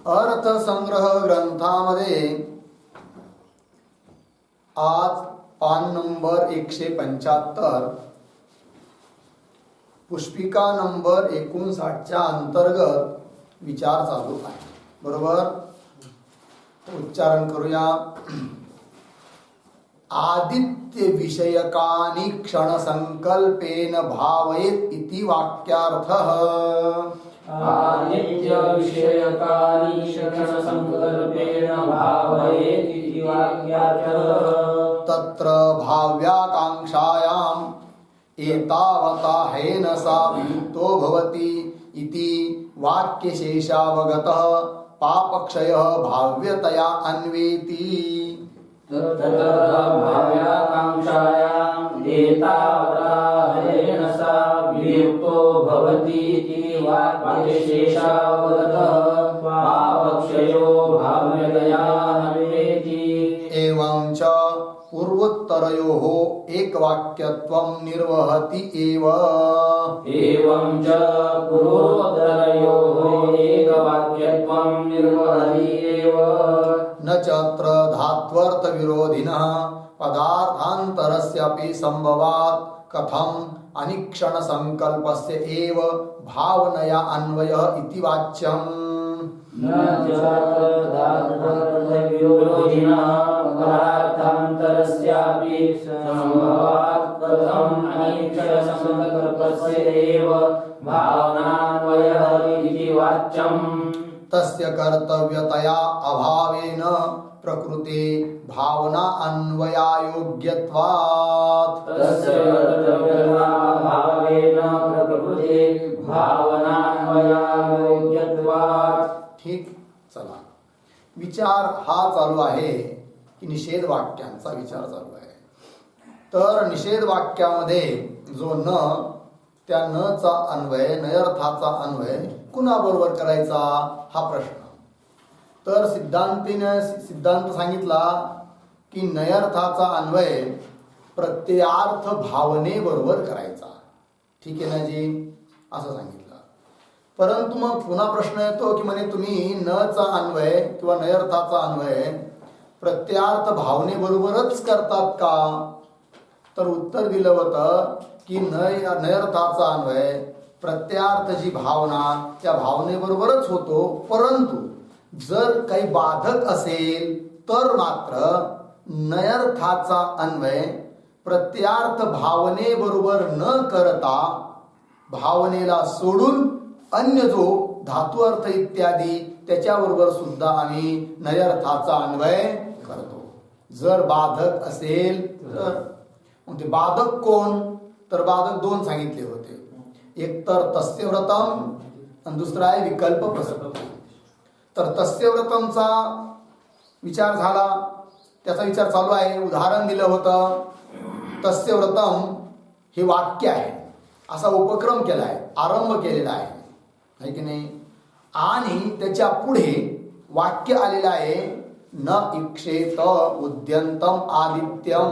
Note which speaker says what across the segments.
Speaker 1: अर्थसंग्रह ग्रंथामध्ये आज पान नंबर 175 पुष्पिका नंबर 59च्या अंतर्गत विचार चालू आहे. बरोबर, उच्चारण करूया. आदित्य विषयकानि क्षण संकल्पेन भावयेत इति वाक्यार्थः.
Speaker 2: आदित्य विषयकानि क्षण संकल्पेन भावयेत इति वाक्यार्थः.
Speaker 1: तत्र भाव्याकांक्षायाम् एतावता हेनसा वियुक्तो भवति इति वाक्यशेषावगतः पापक्षयः भाव्यतया अन्वेति.
Speaker 2: तत्र भाव्याकांक्षायाम् एतावता हेनसा वियुक्तो भवति इति वाक्यशेषावगतः पापक्षयो भाव्यतया अन्वेति.
Speaker 1: एवं च पूर्वोत्तरयोः एकवाक्यत्वं निर्वहति एव.
Speaker 2: एवं च पूर्वोत्तरयोः एकवाक्यत्वं निर्वहति एव.
Speaker 1: न च अत्र धात्वर्थविरोधिनः पदार्थान्तरस्यापि संभवात् कथम् अनिक्षणसंकल्पस्य एव भावनया अन्वयः इति वाच्यम्.
Speaker 2: न च धात्वर्थविरोधिनः पदार्थान्तरस्यापि संभवात् कथम् अनिक्षणसंकल्पस्य एव भावनान्वयः इति वाच्यम्.
Speaker 1: तस्य कर्तव्यतया अभावेन प्रकृते भावना अन्वयायोग्यत्वात्.
Speaker 2: तस्य कर्तव्यतया अभावेन प्रकृते भावनान्वयायोग्यत्वात्.
Speaker 1: ठीक, चला. विचार हा चालू आहे की निषेध वाक्यांचा विचार चालू आहे. तर निषेध वाक्यामध्ये जो न, त्या न चा अन्वय, नयर्थाचा अन्वय कुणाबरोबर करायचा हा प्रश्न. तर सिद्धांत सांगितला की नयर्थाचा अन्वय प्रत्ययार्थ भावनेबरोबर करायचा. ठीक आहे ना जी, असं सांगितलं. परंतु मग पुन्हा प्रश्न येतो की म्हणे तुम्ही न चा अन्वय किंवा नयर्थाचा अन्वय प्रत्ययार्थ भावनेबरोबरच करतात का? तर उत्तर दिलं होतं की नयर्थाचा अन्वय प्रत्ययार्थ जी भावना त्या भावनेबरोबरच होतो, परंतु जर काही बाधक असेल तर मात्र नयर्थाचा अन्वय प्रत्ययार्थ भावनेबरोबर न करता भावनेला सोडून अन्य जो धातू अर्थ इत्यादी त्याच्याबरोबर सुद्धा आम्ही नयर्थाचा अन्वय करतो. जर बाधक असेल तर. मग ते बाधक कोण? तर बाधक दोन सांगितले होते. एक तर तस्य व्रतम आणि दुसरा आहे विकल्प प्रसक्ती. तर तस्य व्रतमचा विचार झाला, त्याचा विचार चालू आहे. उदाहरण दिलं होतं. तस्य व्रतम हे वाक्य आहे, असा उपक्रम केला आहे, आरंभ केलेला आहे की नाही. आणि त्याच्या पुढे वाक्य आलेलं आहे न इक्षेत उद्यंतम आदित्यम.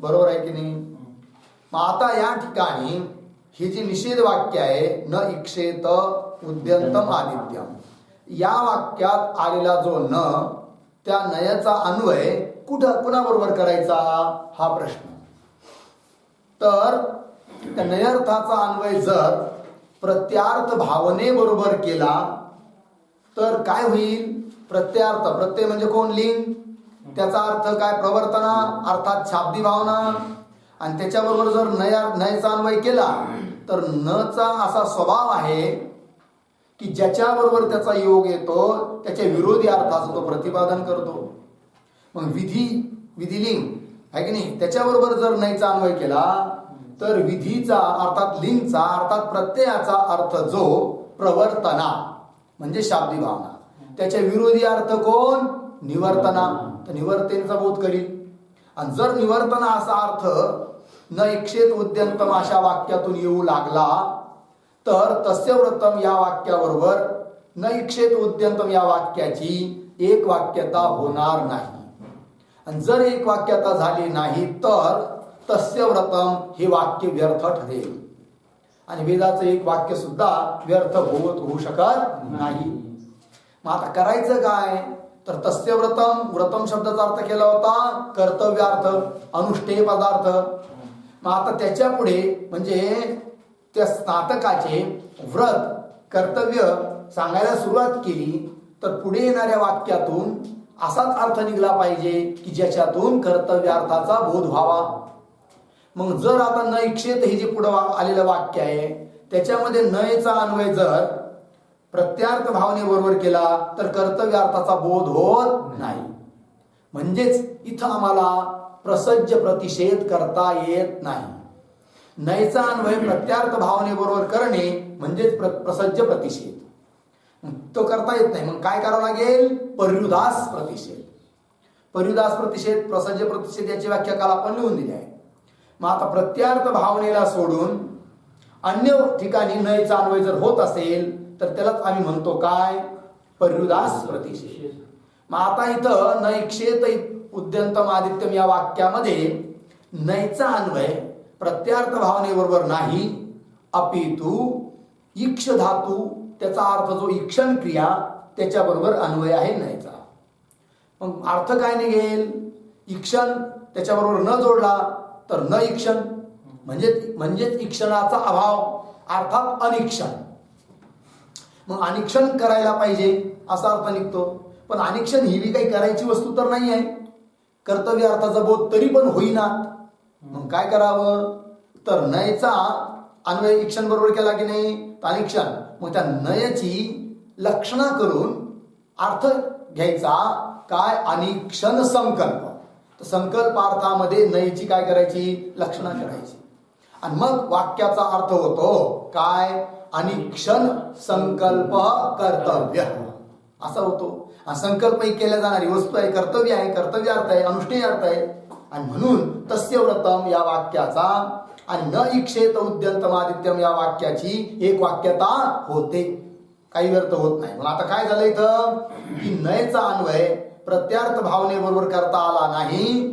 Speaker 1: बरोबर आहे की नाही. मग आता या ठिकाणी ही जी निषेध वाक्य आहे न इक्षेत उद्यंतम आदित्यम, या वाक्यात आलेला जो न, त्या नयाचा अन्वय कुणाबरोबर करायचा हा प्रश्न. तर त्या नयर्थाचा अन्वय जर प्रत्यार्थ भावनेबरोबर केला तर काय होईल? प्रत्यार्थ, प्रत्यय म्हणजे कोण? लिंग. त्याचा अर्थ काय? प्रवर्तना, अर्थात शाब्दी भावना. आणि त्याच्याबरोबर जर नयचा अन्वय केला तर नचा असा स्वभाव आहे की ज्याच्याबरोबर त्याचा योग येतो त्याच्या विरोधी अर्थाचं तो प्रतिपादन करतो. मग विधिलिंग आहे की नाही, त्याच्याबरोबर जर नयचा अन्वय केला तर विधीचा अर्थात लिंगचा अर्थात प्रत्ययाचा अर्थ जो प्रवर्तना म्हणजे शाब्दिक भावना, त्याच्या विरोधी अर्थ कोण? निवर्तना. तर निवर्तनेचा बोध करील. आणि जर निवर्तना असा अर्थ न इक्षेत उद्यंतम अशा वाक्यातून येऊ लागला तर तस्य व्रतम या वाक्याबरोबर न इक्षेत उद्यंतम या वाक्याची एक वाक्यता होणार नाही. आणि जर एक वाक्यता झाली नाही तर तस्य व्रतम हे वाक्य व्यर्थ ठरेल. आणि वेदाचं एक वाक्य सुद्धा व्यर्थ होऊ शकत नाही. मग आता करायचं काय? तर तस्य व्रतम शब्दाचा अर्थ केला होता कर्तव्यार्थ, अनुष्ठेय पदार्थ. मग आता त्याच्या पुढे म्हणजे त्या स्नातकाचे व्रत कर्तव्य सांगायला सुरुवात केली तर पुढे येणाऱ्या वाक्यातून असाच अर्थ निघला पाहिजे की ज्याच्यातून कर्तव्यार्थाचा बोध व्हावा. मग जर आता न इक्षेत हे जे पुढे आलेलं वाक्य आहे त्याच्यामध्ये नयचा अन्वय जर प्रत्यार्थ भावनेबरोबर केला तर कर्तव्यार्थाचा बोध होत नाही. म्हणजेच इथं आम्हाला प्रसज्ज प्रतिषेध करता येत नाही. नयचा अन्वय प्रत्यार्थ भावनेबरोबर करणे म्हणजेच प्रसज्ज प्रतिषेध तो करता येत नाही. मग काय करावं लागेल? पर्युदास प्रतिषेध. पर्युदास प्रतिषेध, प्रसज्ज प्रतिषेध याची व्याख्या काल आपण लिहून दिली आहे. मग आता प्रत्यार्थ भावनेला सोडून अन्य ठिकाणी नयचा अन्वय जर होत असेल तर त्यालाच आम्ही म्हणतो काय? पर्युदास प्रतिषेध. मग आता इथं न इक्षेत उद्यंतम आदित्यम या वाक्यामध्ये नयचा अन्वय प्रत्यार्थ भावनेबरोबर नाही, अपितु इक्ष धातू त्याचा अर्थ जो इक्षण क्रिया त्याच्याबरोबर अन्वय आहे नयचा. मग अर्थ काय निघेल? इक्षण त्याच्याबरोबर न जोडला तर न इक्षण म्हणजेच इक्षणाचा अभाव अर्थात अनिक्षण. मग अनिक्षण करायला पाहिजे असा अर्थ निघतो. पण अनिक्षण ही काही करायची वस्तू तर नाही आहे. कर्तव्य अर्थाचा बोध तरी पण होईना. मग काय करावं? तर नयचा अन्वय इक्षण बरोबर केला की नाही तर अनिक्षण. मग त्या नयची लक्षणा करून अर्थ घ्यायचा काय? अनिक्षण संकल्प. तर संकल्पार्थामध्ये नयची काय करायची? लक्षणा करायची. आणि मग वाक्याचा अर्थ होतो काय? अनिक्षण संकल्प कर्तव्य असा होतो. संकल्प ही केल्या जाणारी वस्तू आहे, कर्तव्य आहे, कर्तव्य अर्थ आहे, अनुष्ठेय अर्थ आहे. आणि म्हणून तस्य व्रतम या वाक्याचा आणि न इक्षेत उद्यंतम आदित्यम या वाक्याची एक वाक्यता होते, काही व्यर्थ होत नाही. मग आता काय झालं इथं की नयचा अन्वय प्रत्यार्थ भावनेबरोबर करता आला नाही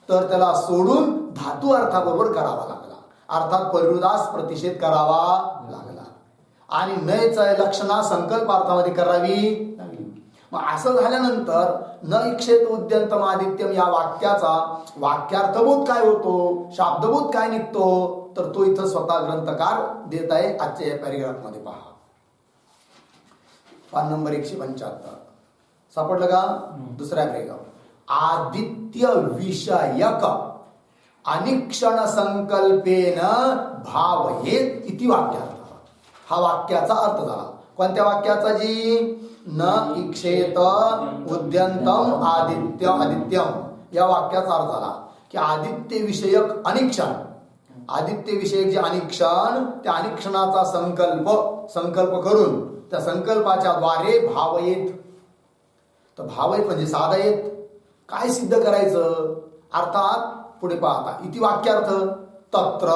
Speaker 1: तर त्याला सोडून धातू अर्थाबरोबर करावा लागला. अर्थात पर्युदास प्रतिषेध करावा लागला. आणि नयचा लक्षणा संकल्पार्थामध्ये करावी लागली. मग असं झाल्यानंतर न इक्षेत उद्यंतम आदित्यम या वाक्याचा वाक्यार्थबोध काय होतो, शाब्दबोध काय निघतो, तर तो इथं स्वतः ग्रंथकार देत आहे आजच्या या पॅरेग्राफ मध्ये. पहा पान नंबर 175 सापडलं का? दुसऱ्या पॅरेग्राफ. आदित्य विषयक अनिक्षण संकल्पेन भावयेत इति वाक्यार्थ. हा वाक्याचा अर्थ झाला. कोणत्या वाक्याचा? जी न इक्षेत उद्यंतम आदित्यम या वाक्याचा अर्थ झाला की आदित्य विषयक अनिक्षण, आदित्य विषयक जे अनिक्षण त्या अनिक्षणाचा संकल्प करून त्या संकल्पाच्या द्वारे भावयेत. तर भावयेत म्हणजे साधयेत. काय सिद्ध करायचं? अर्थात पुढे पाहता इति वाक्यार्थ तत्र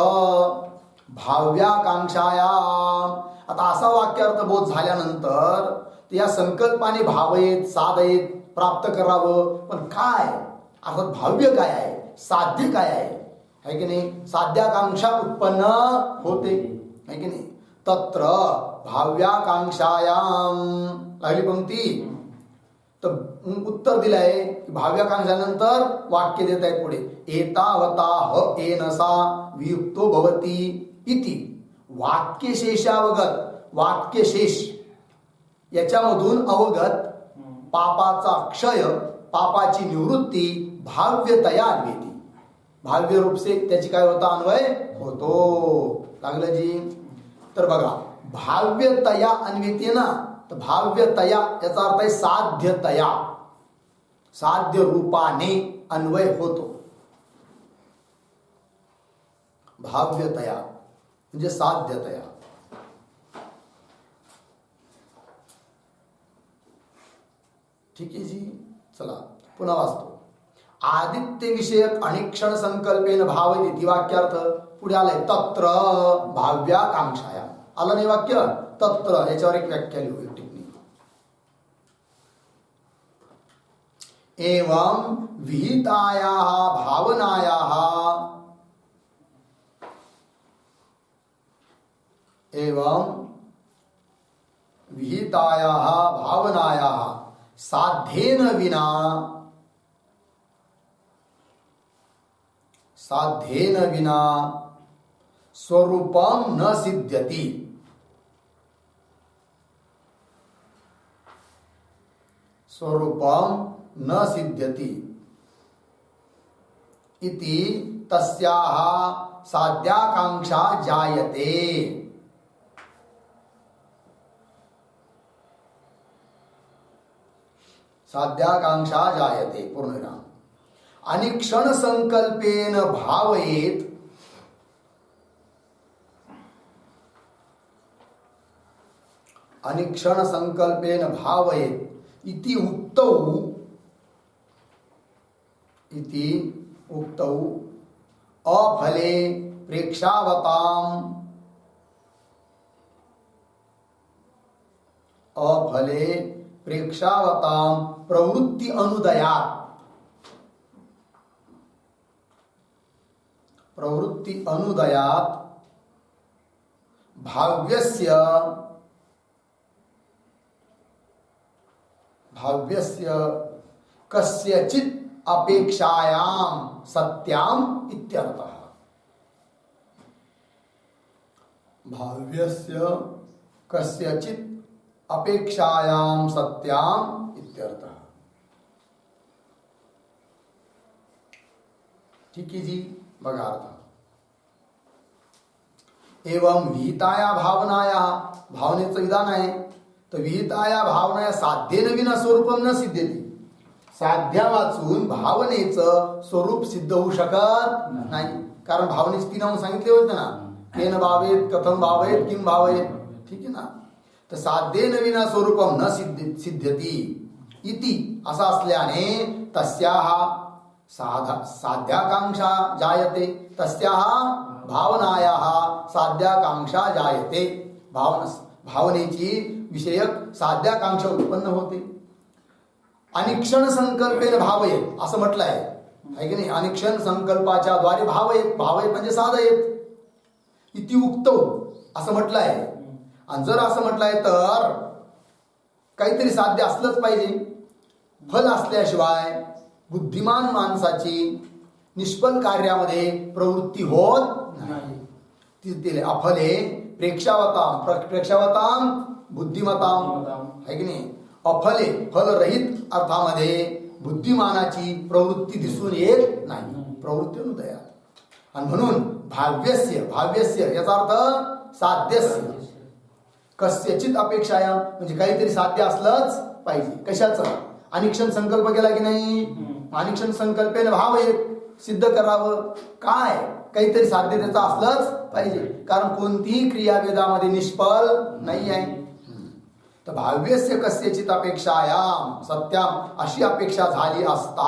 Speaker 1: भाव्याकांक्षायाम. आता असा वाक्यार्थ बोध झाल्यानंतर या संकल्पाने भावयेत साधयेत प्राप्त करावं. पण काय अर्थात भाव्य काय आहे, साध्य काय आहे की नाही? साध्याकांक्षा उत्पन्न होते है की नाही? तत्र भाव्याकांक्षायाम लागली पंक्ती. तर उत्तर दिलंय भाव्याकांक्षानंतर वाक्य देत आहेत पुढे. एतावता ह एनसा वियुक्तो भवति इति वाक्यशेषावगत. वाक्यशेष याच्यामधून अवगत पापाचा क्षय, पापाची निवृत्ती भाव्यतया अन्वेती. भाव्य रूप से त्याची काय होता? अन्वय होतो. लागलं जी? तर बघा भाव्यतया अन्विते ना, तर भाव्यतया याचा अर्थ आहे साध्यतया, साध्य रूपाने अन्वय होतो. भाव्यतया म्हणजे साध्यतया. ठीक आहे जी. चला पुन्हा वाचतो. आदित्य विषयक अनिक्षण संकल्पेन भावयति वाक्यार्थ पुढे आलंय. तत्र भाव्याकांक्षाया आलं नाही वाक्य. तत्र याच्यावर एक व्याख्या लिहू, एक टिप्पणी. एवं विहितायाः भावनायाः एवं विहितायाः भावनायाः साध्येन विना स्वरूपम न सिद्ध्यति. स्वरूपम न सिद्ध्यति इति तस्याः साध्याकांक्षा जायते. साध्याकांक्षा जायते पूर्णविराम. अनिक्षण संकल्पेन भावयेत अनिक्षण संकल्पेन भावयेत इति उक्तौ अफले प्रेक्षावताम प्रवृत्ति अनुदयात भाव्यस्य कस्यचित् अपेक्षायां सत्याम इत्यर्थः. भाव्यस्य कस्यचित् अपेक्षायां सत्याम इत्यर्थः. ठीक आहे जी. बघा अर्थ. एवं विहिताया भावनाया, भावनेचं विधान आहे. तर विहिताया भावनाया साध्येन विना स्वरूपम न सिद्ध्यति. साध्या वाचून भावनेचं स्वरूप सिद्ध होऊ शकत नाही. कारण भावनेची तीन अंश सांगितले होते ना. केन भावेत, कथम भावेत, किम भावेत. ठीक आहे ना. तर साध्येन विना स्वरूपम न सिद्ध्यति इति असं असल्याने तस्याः साध्याकांक्षा जायते. तस्याः भावनायाः साध्याकांक्षा जायते. भावनेची विषयक साध्याकांक्षा उत्पन्न होते. अनिक्षण संकल्पेन भावयेत असं म्हटलं आहे की नाही. अनिक्षण संकल्पाच्या द्वारे भावयेत म्हणजे साधयेत. इति उक्तौ असं म्हटलं आहे. आणि जर असं म्हटलंय तर काहीतरी साध्य असलंच पाहिजे. फल असल्याशिवाय बुद्धिमान माणसाची निष्फल कार्यामध्ये प्रवृत्ती होत नाही. तिथे अफले प्रेक्षावताम बुद्धिमताम आहे की नाही. अफले फलरहित अर्थामध्ये बुद्धिमानाची प्रवृत्ती दिसून येत नाही. प्रवृत्ती अनुदयात. आणि म्हणून भाव्यस्य याचा अर्थ साध्यस्य कस्यचित अपेक्षाया म्हणजे काहीतरी साध्य असलंच पाहिजे. कशाचं? अनिक्षण संकल्प केला की नाही. अनिक्षण संकल्पेन भावयेत सिद्ध करावं. काय? काहीतरी साध्यतेचं असलंच पाहिजे. कारण कोणतीही क्रिया वेदामध्ये निष्फल नाही आहे. तर भाव्यस्य कस्यचित अपेक्षायाम सत्याम अशी अपेक्षा झाली असता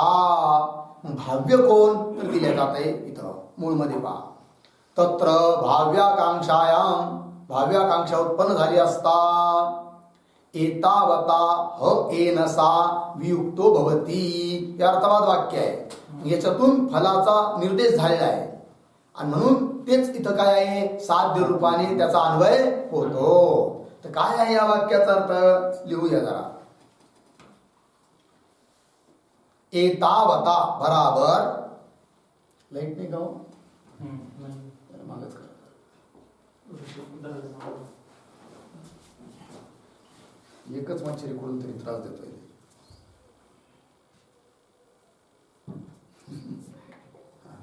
Speaker 1: भाव्य कोण तर दिले जात आहे इथं मूळमध्ये पहा. तत्र भाव्याकांक्षा उत्पन्न झाली असता एतावता एनसा वियुक्तो भवती. या अर्थवाद वाक्य आहे. याच्यातून फलाचा निर्देश झालेला आहे. आणि म्हणून तेच इथं काय आहे. साध्य रूपाने त्याचा अन्वय होतो. तर काय आहे या वाक्याचा अर्थ लिहूया जरा. एतावता बराबर लाईट नाही गाव मागच कर. एकच मच्छरी कोण तरी त्रास देतोय.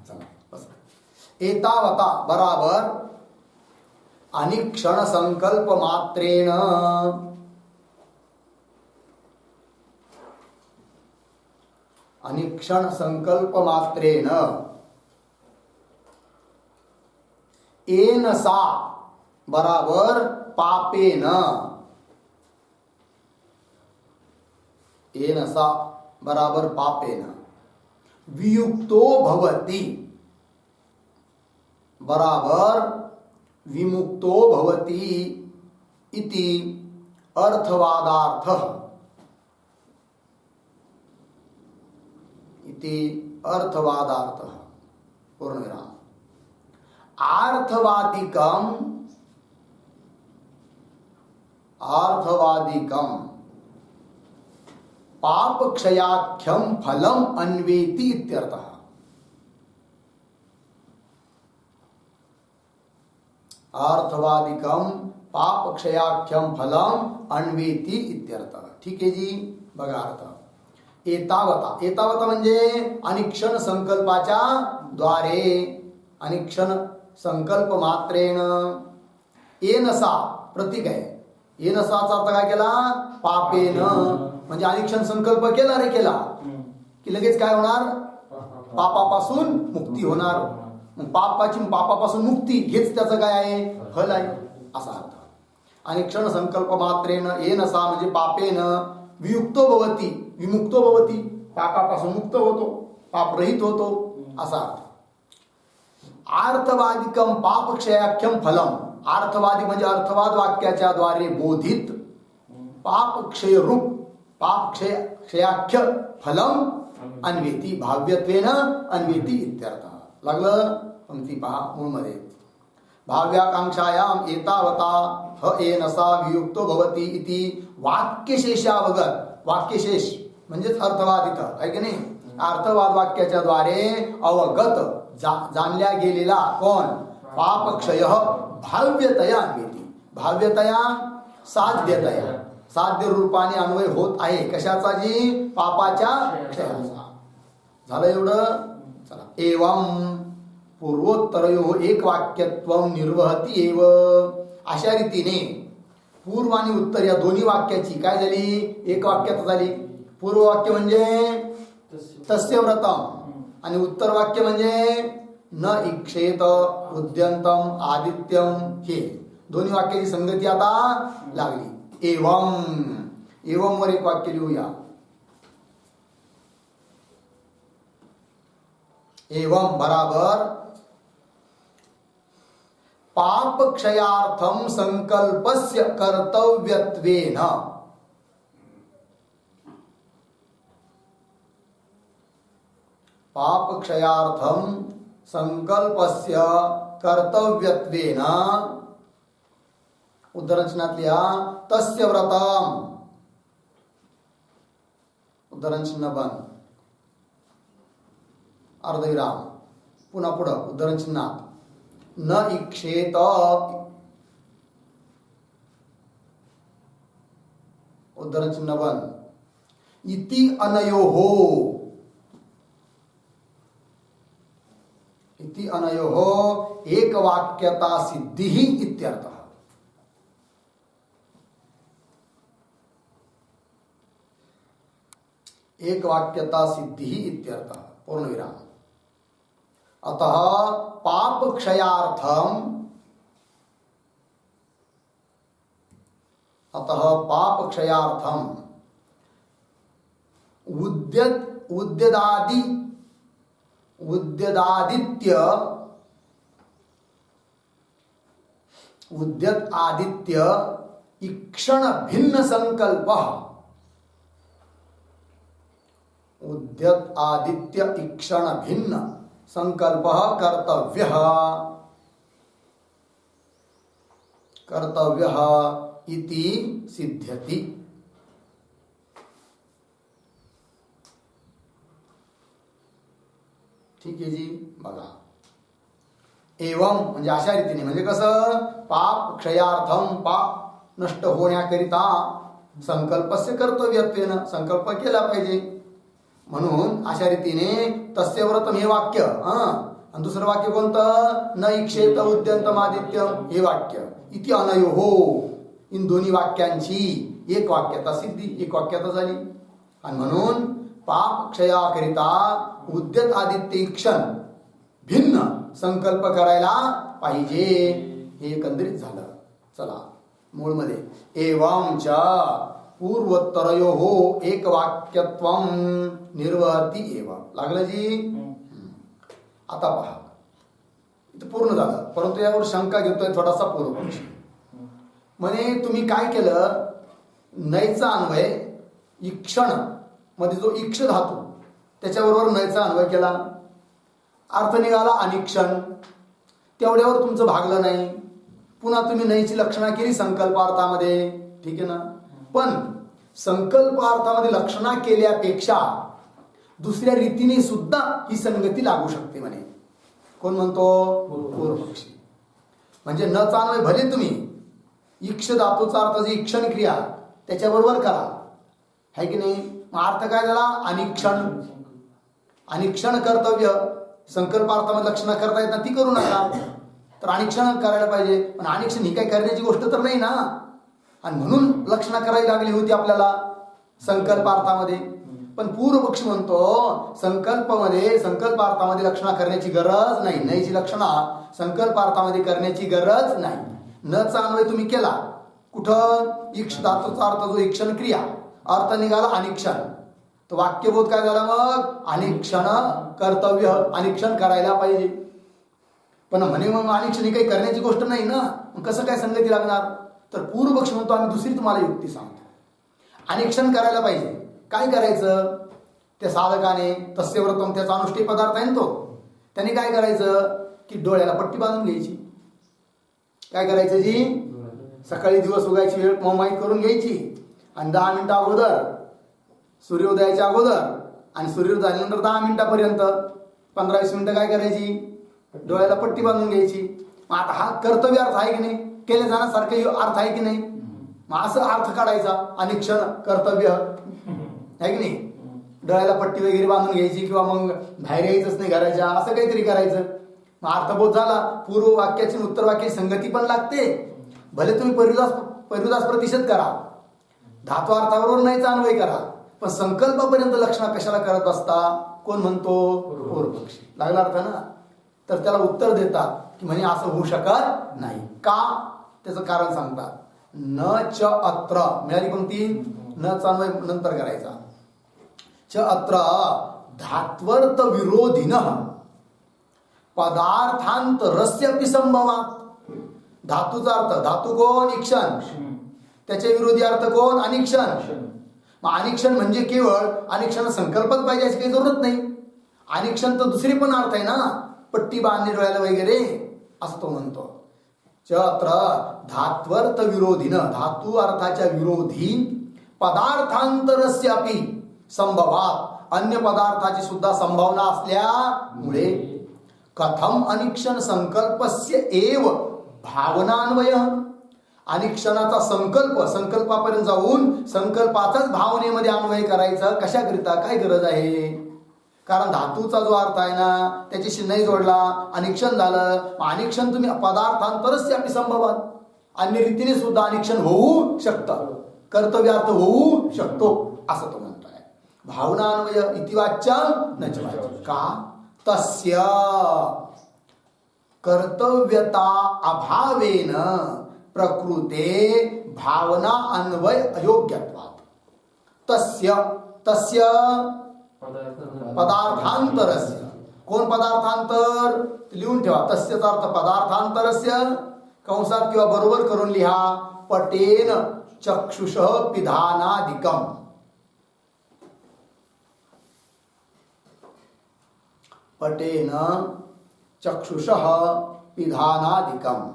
Speaker 1: चला बस. एतावता बराबर आणि क्षण संकल्प मात्रेण आणि क्षण संकल्प मात्रेण येन सा बराबर पापेन येन सा बराबर पापेन वियुक्तो भवति बराबर विमुक्तो भवति इति अर्थवादार्थः इति अर्थवादार्थः पूर्णविराम आर्थवादिकम पाप क्षयाख्यम फलम अन्वेति इत्यर्थः अर्थवादिकम पाप क्षयाख्यम फलम अन्वेति इत्यर्थः ठीक आहे जी बघा अर्थ एतावता म्हणजे अनिक्षण संकल्पाच्या द्वारे अनिक्षण संकल्प मात्रेण येनसा प्रतीक आहे येनसाचा अर्थ काय केला पापेन म्हणजे अनिक्षण संकल्प केला रे केला की लगेच काय होणार पापापासून मुक्ती होणार मग पापापासून मुक्ती हेच त्याचं काय आहे फल आहे असा अर्थ अनिक्षण संकल्प मात्रेण येनसा म्हणजे पापेन वियुक्तो भवति विमुक्तो भवति पापापासून मुक्त होतो पापरहित होतो असा अर्थ आर्थवादिकम पापक्षयाख्यम फलम अर्थवादी म्हणजे अर्थवाद वाक्याच्या द्वारे बोधित पापक्षय रूप पापक्षयाख्य फलम अन्वेती भाव्यत्वेन अन्वेती इत्यर्थ लागलं पंक्ती पहा मूळमध्ये भाव्याकांक्षायाम एतावता ह एनसा वियुक्तो भवति इति वाक्यशेषावगत वाक्यशेष म्हणजेच अर्थवाद इथं आहे की नाही अर्थवाद वाक्याच्या द्वारे अवगत जाणल्या गेलेला कोण पापक्षय भाव्यतया अन्वेती भाव्यतया साध्यतया साध्य रूपाने अन्वय होत आहे कशाचा जी पापाच्या क्षयाचा झालं एवढं चला एवं पूर्वोत्तरयो एक वाक्यत्वम निर्वहती एव अशा रीतीने पूर्व आणि उत्तर या दोन्ही वाक्याची काय झाली एक वाक्यात झाली पूर्व वाक्य म्हणजे तस्य व्रतम आणि उत्तर वाक्य म्हणजे न इक्षेत उद्यंतम आदित्यम हे दोन्ही वाक्याची संगती आता लागली एवं वर एक वाक्य लिहूया एवं बराबर पाप क्षयार्थम संकल्पस्य कर्तव्यत्वेन पाप क्षयार्थम संकल्पस्य कर्तव्यत्वेन उद्धरणचिन्हातल्या तस्य व्रतम उद्धरणचिन्ह बंद अर्धविराम पुन्हा पुढं उद्धरणचिन्हात न इक्षेत उद्धरणचिन्ह बंद इति अनयोः इति अनयोः एक वाक्यता सिद्धिः इत्यर्थः एक वाक्यता सिद्धिः इत्यर्थः पूर्णविराम अतः पाप क्षयार्थम उद्यत आदित्य इक्षण भिन्न संकल्पः उद्यत आदित्य इक्षण भिन्न संकल्पः कर्तव्यः इति सिद्ध्यति ठीक आहे जी बघा एवं म्हणजे अशा रीतीने म्हणजे कसं पाप क्षयार्थम पाप नष्ट होण्याकरिता संकल्पस्य कर्तव्यत्वेन संकल्प केला पाहिजे म्हणून अशा रीतीने तस्य व्रतम हे वाक्य आणि दुसरं वाक्य कोणतं? न इक्षेत उद्यंतमादित्यम, हे वाक्य. इति अनयोहो, इन दोन्ही वाक्यांची एक वाक्यता सिद्धी, एक वाक्यता झाली. आणि म्हणून पाप क्षयाकरिता उद्यत आदित्य इक्षण भिन्न संकल्प करायला पाहिजे, हे एकंदरीत झालं. चला मूळमध्ये एवंच पूर्वोत्तरयोः एक वाक्यत्वं निर्वहति एव. लागलं जी? आता पहा, इथं पूर्ण झालं, परंतु यावर शंका घेतोय थोडासा पूर्वपक्ष. म्हणे तुम्ही काय केलं? नयचा अन्वय इक्षण मध्ये जो इक्ष धातू त्याच्याबरोबर नयचा अन्वय केला, अर्थ निघाला अनिक्षण. तेवढ्यावर तुमचं भागलं नाही. पुन्हा तुम्ही नयची लक्षणा केली संकल्पार्थामध्ये, ठीक आहे ना. पण संकल्पार्थामध्ये लक्षणा केल्यापेक्षा दुसऱ्या रीतीने सुद्धा ही संगती लागू शकते म्हणे. कोण म्हणतो? पूर्वपक्षी. म्हणजे न चान्वय भले तुम्ही इक्ष धातूचा अर्थ जी इक्षण क्रिया त्याच्याबरोबर करा, है की नाही. मग अर्थ काय झाला? अनिक्षण. अनिक्षण कर्तव्य संकल्पार्थामध्ये लक्षणा करता येत ना, ती करू नका. तर अनिक्षण करायला पाहिजे. पण अनिक्षण ही काही करण्याची गोष्ट तर नाही ना. आणि म्हणून लक्षणा करावी लागली होती आपल्याला संकल्पार्थामध्ये. पण पूर्वपक्षी म्हणतो संकल्पार्थामध्ये लक्षणा करण्याची गरज नाही. नयची लक्षणा संकल्पार्थामध्ये करण्याची गरज नाही. न चान्वय तुम्ही केला कुठं? इक्ष धातूचा अर्थ जो इक्षण क्रिया, अर्थ निघाला अनिक्षण. तर वाक्यबोध काय झाला मग? अनिक्षण कर्तव्य, अनिक्षण करायला पाहिजे. पण म्हणे मग अनिक्षण ही काही करण्याची गोष्ट नाही ना, मग कसं काय संगती लागणार? तर पूर्वपक्ष म्हणतो आम्ही दुसरी तुम्हाला युक्ती सांगतो. अनिक्षण करायला पाहिजे. काय करायचं? त्या साधकाने तस्य व्रतम, त्याचा अनुष्ठेय पदार्थ आहे ना तो, त्याने काय करायचं की डोळ्याला पट्टी बांधून घ्यायची. काय करायचं जी? सकाळी दिवस उगायची वेळ माहीत करून घ्यायची आणि 10 मिनिटं अगोदर, सूर्योदयाच्या अगोदर आणि सूर्योदय झाल्यानंतर 10 मिनिटापर्यंत 15-20 मिनिटं काय करायची? डोळ्याला पट्टी बांधून घ्यायची. मग आता हा कर्तव्य अर्थ आहे की नाही? केले जाण्यासारखे अर्थ आहे की नाही? मग असं अर्थ काढायचा अनिक्षण कर्तव्य, आहे की नाही. डोळ्याला पट्टी वगैरे बांधून घ्यायची किंवा मग बाहेर यायचंच नाही घराच्या, असं काहीतरी करायचं. मग अर्थबोध झाला. पूर्व वाक्याची उत्तर वाक्याची संगती पण लागते. भले तुम्ही परिरुदास प्रतिषेध करा, धातू अर्थाबरोबर नाहीचा अन्वय करा, पण संकल्पापर्यंत लक्षणा कशाला करत असता? कोण म्हणतो? पूर्वपक्षी. लागला अर्थ ना. तर त्याला उत्तर देतात की म्हणे असं होऊ शकत नाही. का? त्याचं कारण सांगतात. न च अत्र, मिळाली पंक्ती, न चा अन्वय नंतर करायचा. च अत्र धात्वर्थ विरोधिनः पदार्थांतरस्यपि संभवात. धातूचा अर्थ, धातू कोण? इक्षण. त्याचे विरोधी अर्थ कोण? अनिक्षण. मग अनिक्षण म्हणजे केवळ अनिक्षण संकल्पच पाहिजे अशी काही जरूरत नाही. अनिक्षण तर दुसरी पण अर्थ आहे ना, पट्टी बांधणे डोळ्याला वगैरे, असं तो म्हणतो. च अत्र धात्वर्थ विरोधीनं, धातू अर्थाच्या विरोधी, पदार्थांतरस्यापि संभवात, अन्य पदार्थाची सुद्धा संभावना असल्यामुळे, कथम अनिक्षण संकल्पस्य एव भावनान्वय, अनिक्षणाचा संकल्पापर्यंत जाऊन संकल्पाचाच भावनेमध्ये अन्वय करायचा कशाकरिता? काय गरज आहे? कारण धातूचा जो अर्थ आहे ना त्याच्याशी नाही जोडला, अनिक्षण झालं. अनिक्षण तुम्ही पदार्थांतरस्यापि संभवात, अन्य रीतीने सुद्धा अनिक्षण होऊ शकतं, कर्तव्यार्थ होऊ शकतो, असं तो म्हणतोय. भावनान्वय इति वाच्यं न च वाच्यं. का? तस्य कर्तव्यता अभावेन प्रकृते भावना अन्वय अयोग्यत्वात्. तस्य पदार्थांतरस्य. कोण पदार्थांतर? लिहून ठेवा. तस्यचा अर्थ पदार्थांतरस्य, कंसात किंवा बरोबर करून लिहा. पटेन चक्षुषः पिधानादिकम. पटेन चक्षुषः पिधानादिकम.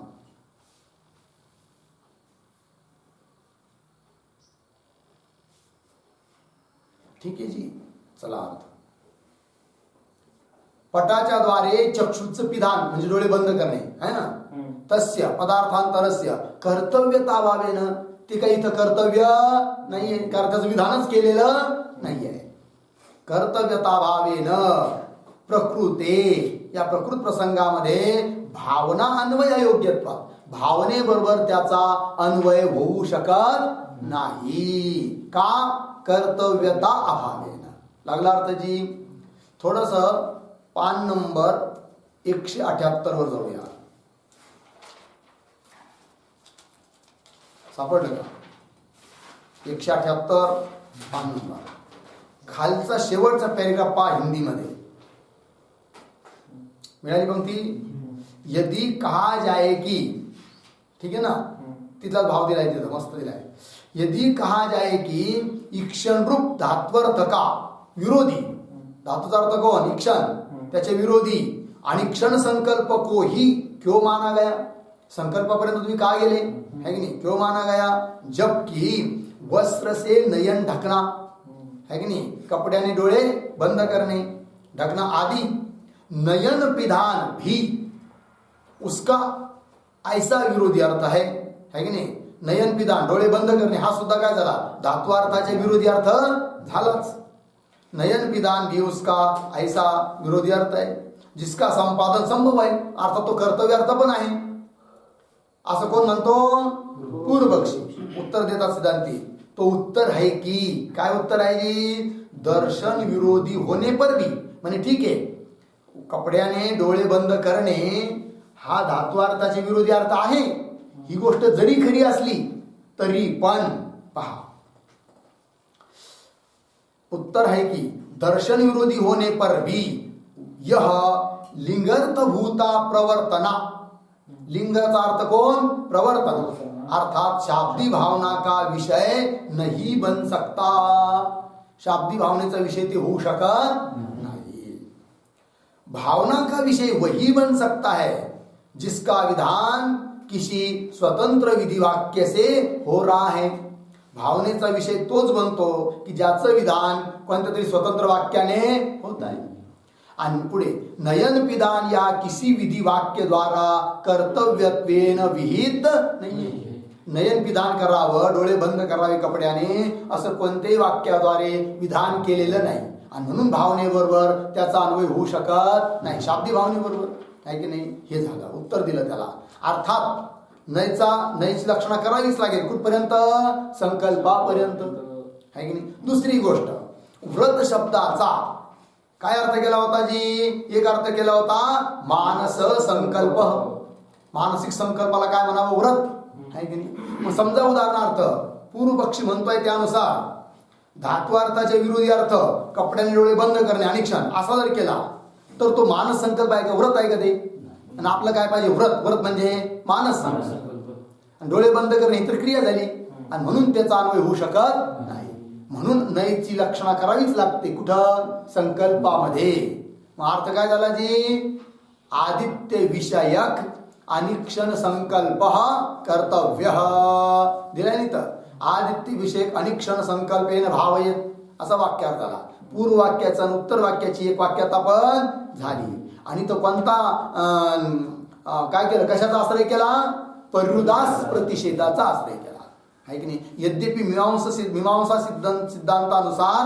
Speaker 1: ठीक आहे जी. चला अर्थ. पटाच्या द्वारे चक्षुचं पिधान म्हणजे डोळे बंद करणे है ना. तस्य पदार्थांतरस्य कर्तव्यताभावेन, ते काही इथं कर्तव्य नाहीये, कारण त्याचं विधानच केलेलं नाहीये. कर्तव्यताभावेन प्रकृते, या प्रकृत प्रसंगामध्ये भावना अन्वय योग्यत्वात भावनेबरोबर त्याचा अन्वय होऊ शकत नाही. का? कर्तव्यता अभावेन. लागला अर्थजी? थोडस पान नंबर 178 वर जाऊया. सापडलं का? 178 पान नंबर. खालचा शेवटचा पॅरेग्राफ पहा हिंदीमध्ये. मिळाली पंक्ती? यदि कहा जाए की, ठीक आहे ना, तिथला भाव दिलाय, तिथं मस्त दिलाय. यदि कहा जाए की ईक्षण रूप धात्वर्थ का विरोधी, धातूचा अर्थ कोण? ईक्षण, त्याचे विरोधी आणि क्षण संकल्प को ही क्यों माना गया? संकल्पापर्यंत तुम्ही का गेले? है की नाही? क्यों माना गया? जबकि वस्त्र से नयन ढकना, है की नहीं, कपड्याने डोळे बंद करने, ढकना आदि नयन विधान भी उसका ऐसा विरोधी अर्थ है की नाही? नयन विधान, डोळे बंद करणे, हा सुद्धा काय झाला? धात्वार्थाचे विरोधी अर्थ झालाच. नयन विधान भी उसका ऐसा विरोधी अर्थ है जिसका संपादन संभव आहे, अर्थात तो कर्तव्य अर्थ पण आहे, असं कोण म्हणतो? पूर्वपक्षी. उत्तर देतात सिद्धांती. तो उत्तर है की, काय उत्तर आहे जी? दर्शन विरोधी होने पर भी, म्हणजे ठीक आहे, कपड्याने डोळे बंद करणे हा धात्वार्थाचे विरोधी अर्थ आहे, ही गोष्ट जरी खरी असली तरी पण पहा, उत्तर है की दर्शन विरोधी होने पर भी यह लिंगर्थ भूता प्रवर्तना, लिंगाचा अर्थ कोण? प्रवर्तन, अर्थात शाब्दी भावना का विषय नहीं बन सकता. शाब्दी भावनेचा विषय ते होऊ शकत नाही. भावना का विषय वही बन सकता है जिसका विधान किसी स्वतंत्र विधि वाक्य से हो रहा है. भावनेचा विषय तोच बनतो की ज्याचं विधान कोणत्या तरी स्वतंत्र वाक्याने होत आहे. आणि पुढे नयन विधान या किसी विधि वाक्य द्वारा कर्तव्यत्वेन विहित नाहीये. नयन विधान करावं, डोळे बंद करावे कपड्याने, असं कोणत्याही वाक्याद्वारे विधान केलेलं नाही, आणि म्हणून भावनेबरोबर त्याचा अन्वय होऊ शकत नाही, शाब्दी भावनेबरोबर, आहे की नाही? हे झालं उत्तर दिलं त्याला. अर्थात नयची लक्षणा करावीच लागेल. कुठपर्यंत? संकल्पापर्यंत, आहे की नाही? दुसरी गोष्ट, व्रत शब्दाचा काय अर्थ केला होता जी? एक अर्थ केला होता मानस संकल्प. मानसिक संकल्पाला काय म्हणावं? व्रत, आहे की नाही? मग समजा उदाहरणार्थ पूर्वपक्षी म्हणतोय त्यानुसार धात्वार्थाच्या विरोधी अर्थ कपड्याने डोळे बंद करणे आणि क्षण असा जर केला तर तो मानस संकल्प आहे का? व्रत आहे का ते? आणि आपलं काय पाहिजे? व्रत. व्रत म्हणजे मानस संकल्प. डोळे बंद करणे ही तर क्रिया झाली, आणि म्हणून त्याचा अन्वय होऊ शकत नाही. म्हणून नयची लक्षणा करावीच लागते. कुठं? संकल्पामध्ये. मग अर्थ काय झाला जी? आदित्य विषयक आणि क्षण संकल्प कर्तव्य दिलाय नाही तर आदित्य विषयक आणि क्षण संकल्पेन भावयेत असा वाक्यार्थ आला. पूर्व वाक्याचा आणि उत्तर वाक्याची एक वाक्यता पण झाली. आणि तो कोणता काय केलं? कशाचा आश्रय केला? परुदास प्रतिषेधाचा आश्रय केला, आहे की नाही? यद्यपि मीमांसा सिद्धांतानुसार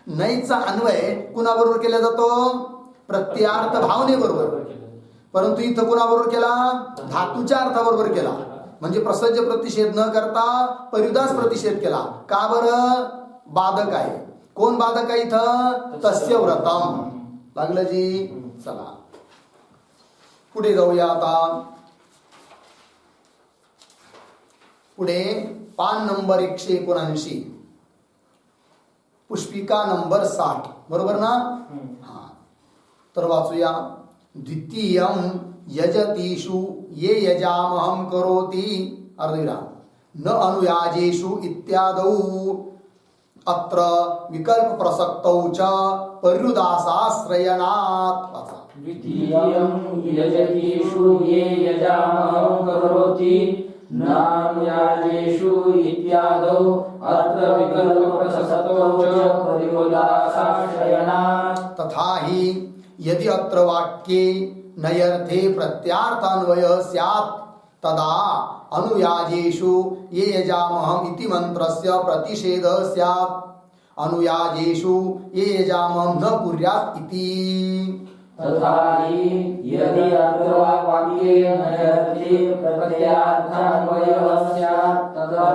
Speaker 1: नयचा अन्वय कुणाबरोबर केला जातो? प्रत्यार्थ भावनेबरोबर. परंतु इथं कुणाबरोबर केला? धातूच्या अर्थाबरोबर केला. म्हणजे प्रसज्ज प्रतिषेध न करता परुदास प्रतिषेध केला. का बरं? बाधक आहे. कोण बाधक आहे इथं? तस्य व्रतम. लागलं जी? चला पुढे जाऊया. आता पुढे पान नंबर 179, पुष्पिका नंबर 60, बरोबर ना? हा, तर वाचूया. द्वितीयं यजतीषु ये यजामहं करोति अर्धविराम न अनुयाजेषु इत्यादौ अत्र विकल्प प्रसक्तौ च पर्युदासाश्रयणात्.
Speaker 2: द्वितीयं यजतीषु ये यजामहं करोति नानुयाजेषु इत्यादौ अत्र विकल्प प्रसक्तौ च पर्युदासाश्रयणात्.
Speaker 1: तथा हि यदि अत्र वाक्ये नयर्थे प्रत्यार्थान्वय स्यात् तदा अनुयाजेषु ये यजामहम् इति मंत्रस्य प्रतिषेधः स्यात्. अनुयाजेषु ये यजामहं न कुर्यात् इति.
Speaker 2: तथा हि यदि अत्र वाक्ये नयति प्रत्ययार्थान्वयः स्यात् तदा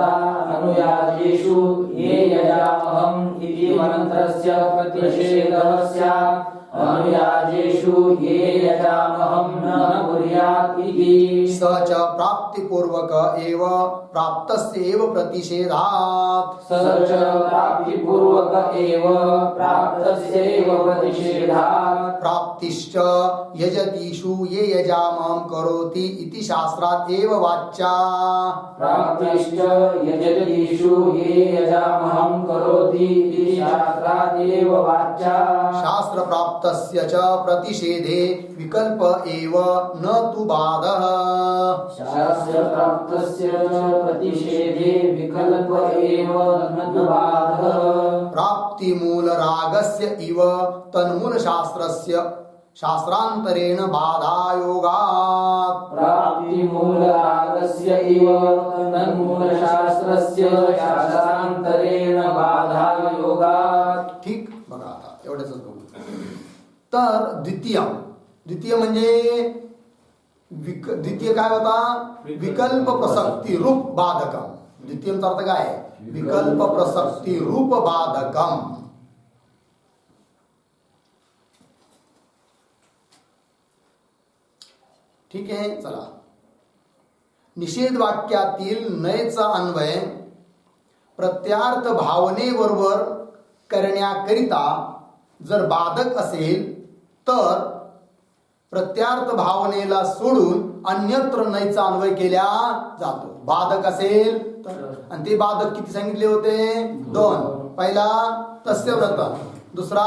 Speaker 2: अनुयाजेषु ये यजामहम् इति मन्त्रस्य प्रतिषेधः स्यात् अनुयाजेषु ये यजामहं न कुर्यात् इति
Speaker 1: स च प्राप्तिपूर्वक एव प्राप्तस्य एव प्रतिषेधात्
Speaker 2: स च प्राप्तिपूर्वक एव प्राप्तस्यैव प्रतिषेधात्
Speaker 1: प्राप्तिश्च यजतीषु ये यजामहं करोति इति शास्त्रात् एव वाच्या
Speaker 2: प्राप्तिश्च यजतीषु ये यजामहं करोति इति शास्त्रादेव वाचा
Speaker 1: शास्त्र प्राप्तस्य च प्रतिषेधे विकल्प एव न तु बाधः
Speaker 2: शास्त्र प्राप्तस्य च प्रतिषेधे विकल्प एव न तु बाधः
Speaker 1: प्राप्ति मूल रागस्य इव तन्मूल शास्त्रस्य शास्त्रांतरेण बाधायोगात्
Speaker 2: प्राप्ति मूलरागस्य इव तन्मूलशास्त्रस्य शास्त्रांतरेण बाधायोगात्
Speaker 1: ठीक बघा आता एवढंच बघू तर द्वितीय म्हणजे द्वितीय काय होता विकल्प प्रसक्ती रूप बाधकम द्वितीयचा अर्थ काय विकल्प प्रसक्ती रूप बाधकम ठीक आहे चला निषेध वाक्यातील नयचा अन्वय प्रत्यार्थ भावनेबरोबर करण्याकरिता जर बाधक असेल तर प्रत्यार्थ भावनेला सोडून अन्यत्र नयचा अन्वय केला जातो बाधक असेल तर आणि ते बाधक किती सांगितले होते दोन पहिला तस्य व्रत दुसरा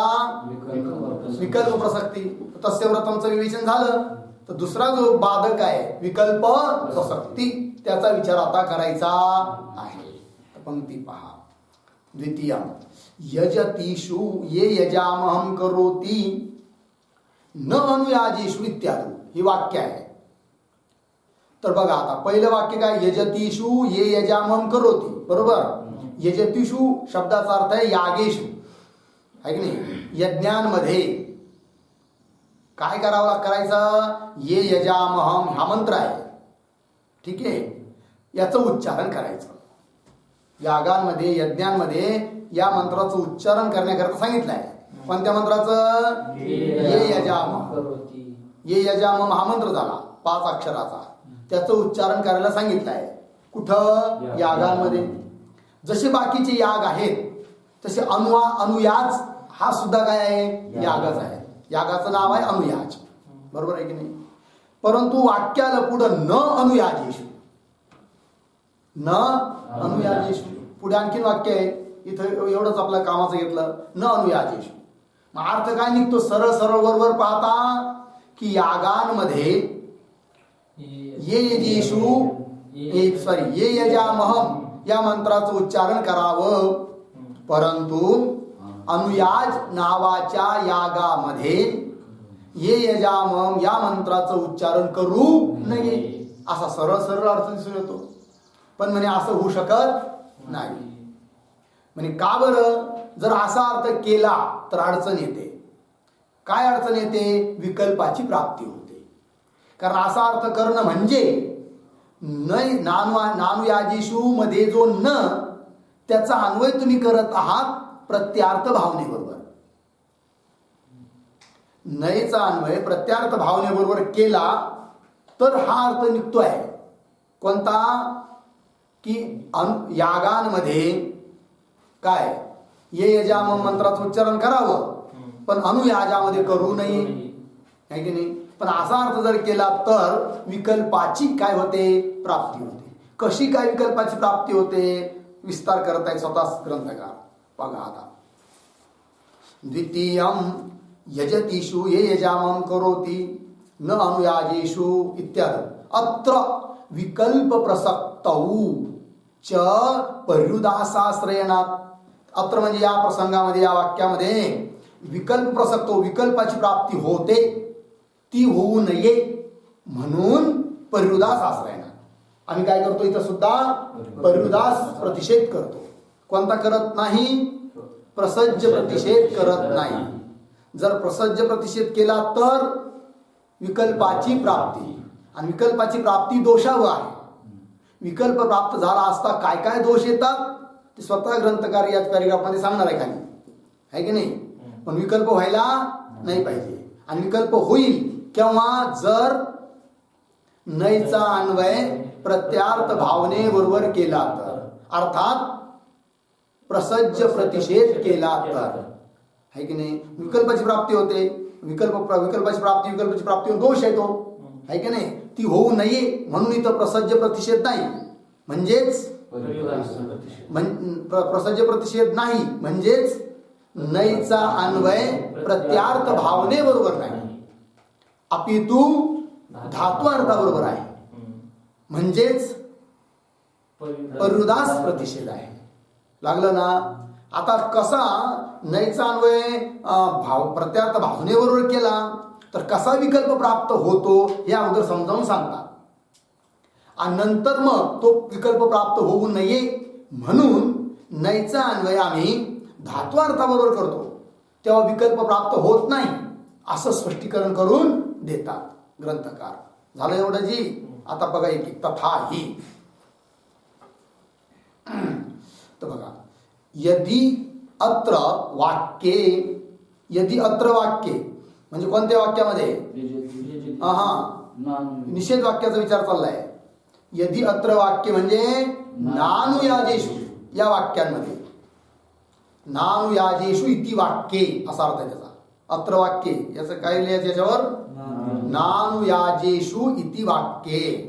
Speaker 1: विकल्प प्रसक्ती तस्य व्रतमचं विवेचन झालं तर दुसरा जो बाधक आहे विकल्प प्रसक्ती त्याचा विचार आता करायचा आहे पंक्ती पहा द्वितीय यजतीषु ये यजामहं करोति न अनुयाजेषु इत्यादी ही वाक्य आहे तर बघा आता पहिलं वाक्य काय यजतीषु ये यजामहं करोति बरोबर यजतीषु शब्दाचा अर्थ आहे यागेषु आहे की नाही यज्ञांमध्ये काय करायचं ये यजामहम हा मंत्र आहे ठीक आहे याचं उच्चारण करायचं यागांमध्ये यज्ञांमध्ये या मंत्राचं उच्चारण करण्याकरता सांगितलं आहे पण त्या मंत्राचं ये यजामहम हा मंत्र झाला 5 अक्षराचा त्याचं उच्चारण करायला सांगितलं आहे कुठं यागांमध्ये जसे बाकीचे याग आहेत तसे अनुयाज हा सुद्धा काय आहे यागच आहे यागाचं नाव आहे अनुयाज बरोबर आहे की नाही परंतु वाक्याला पुढं न अनुयाजेषु न अनुयाजेषु पुढे आणखीन वाक्य आहे इथं एवढंच आपल्या कामाचं घेतलं न अनुयाजेषु मग अर्थ काय निघतो सरळ सरळ वर पाहता की यागांमध्ये ये यजामहम या मंत्राचं उच्चारण करावं परंतु अनुयाज नावाच्या यागामध्ये ये यजामहम या मंत्राचं उच्चारण करू नये असा सरळ सरळ अर्थ दिसून येतो पण म्हणे असं होऊ शकत नाही म्हणे का बरं जर असा अर्थ केला तर अडचण येते काय अडचण येते विकल्पाची प्राप्ती होते कारण असा अर्थ करणं म्हणजे नानुयाजीशू मध्ये जो न त्याचा अन्वय तुम्ही करत आहात प्रत्यार्थ भावनेबरोबर नयचा अन्वय प्रत्यार्थ भावनेबरोबर केला तर हा अर्थ निघतो आहे कोणता की यागांमध्ये काय ये यजामहम मंत्राचं उच्चारण करावं पण अनुयाजामध्ये करू नये आहे की नाही पण असा अर्थ जर केला तर विकल्पाची काय होते प्राप्ती होते कशी काय विकल्पाची प्राप्ती होते विस्तार करत आहे स्वतः ग्रंथकार बघा आता द्वितीयम यजतीषु ये यजामहं करोति न अनुयाजेषु इत्यादि अत्र विकल्प प्रसक्तौ च पर्युदासाश्रयणात अत्र म्हणजे या प्रसंगामध्ये या वाक्यामध्ये विकल्प प्रसक्तो विकल्पाची प्राप्ती होते ती होऊ नये म्हणून पर्युदास आश्रयणात आम्ही काय करतो इथं सुद्धा पर्युदास प्रतिषेध करतो कोणता करत नाही प्रसज्ज प्रतिषेध करत नाही जर प्रसज्य प्रतिषेध केला तर विकल्पाची प्राप्ती, आणि विकल्पाची प्राप्ती दोषावर आहे. विकल्प प्राप्त झाला असता काय काय दोष येतात ते स्वतः ग्रंथकार याच पॅरेग्राफमध्ये सांगणार आहे खाली, आहे की नाही. पण विकल्प व्हायला नाही पाहिजे. आणि विकल्प होईल केव्हा, जर नैचा अन्वय प्रत्यार्थ भावनेबरोबर केला तर, अर्थात प्रसज्य प्रतिषेध केला तर, है की नाही. विकल्पाची प्राप्ती होते, विकल्पाची प्राप्ती दोष येतो, है की नाही. ती होऊ नये म्हणून इथं प्रसज्य प्रतिषेध नाही, म्हणजेच प्रसज्य प्रतिषेध नाही म्हणजेच नैचा अन्वय प्रत्यार्थ भावनेबरोबर नाही, अपितू धातू अर्थाबरोबर आहे, म्हणजेच पर्युदास प्रतिषेध आहे. लागलं ना. आता कसा नैचा अन्वय प्रत्यार्थ भावनेबरोबर केला तर कसा विकल्प प्राप्त होतो हे अगोदर समजावून सांगतात. आणि नंतर मग तो विकल्प प्राप्त होऊ नये म्हणून नैचा अन्वय आम्ही धातू अर्थाबरोबर करतो, तेव्हा विकल्प प्राप्त होत नाही असं स्पष्टीकरण करून देतात ग्रंथकार. झालं एवढं जी. आता बघा एक तथा ही. तर बघा, यदि अत्र वाक्ये, यदि अत्र वाक्ये म्हणजे कोणत्या वाक्यामध्ये, निषेध वाक्याचा विचार चाललाय. यदि अत्र वाक्य म्हणजे नानुयाजेषु या वाक्यांमध्ये, नानुयाजेषु इति वाक्ये असा अर्थ आहे त्याचा. अत्र वाक्ये याचं काय लिहायचं याच्यावर, नानुयाजेषु इति वाक्ये.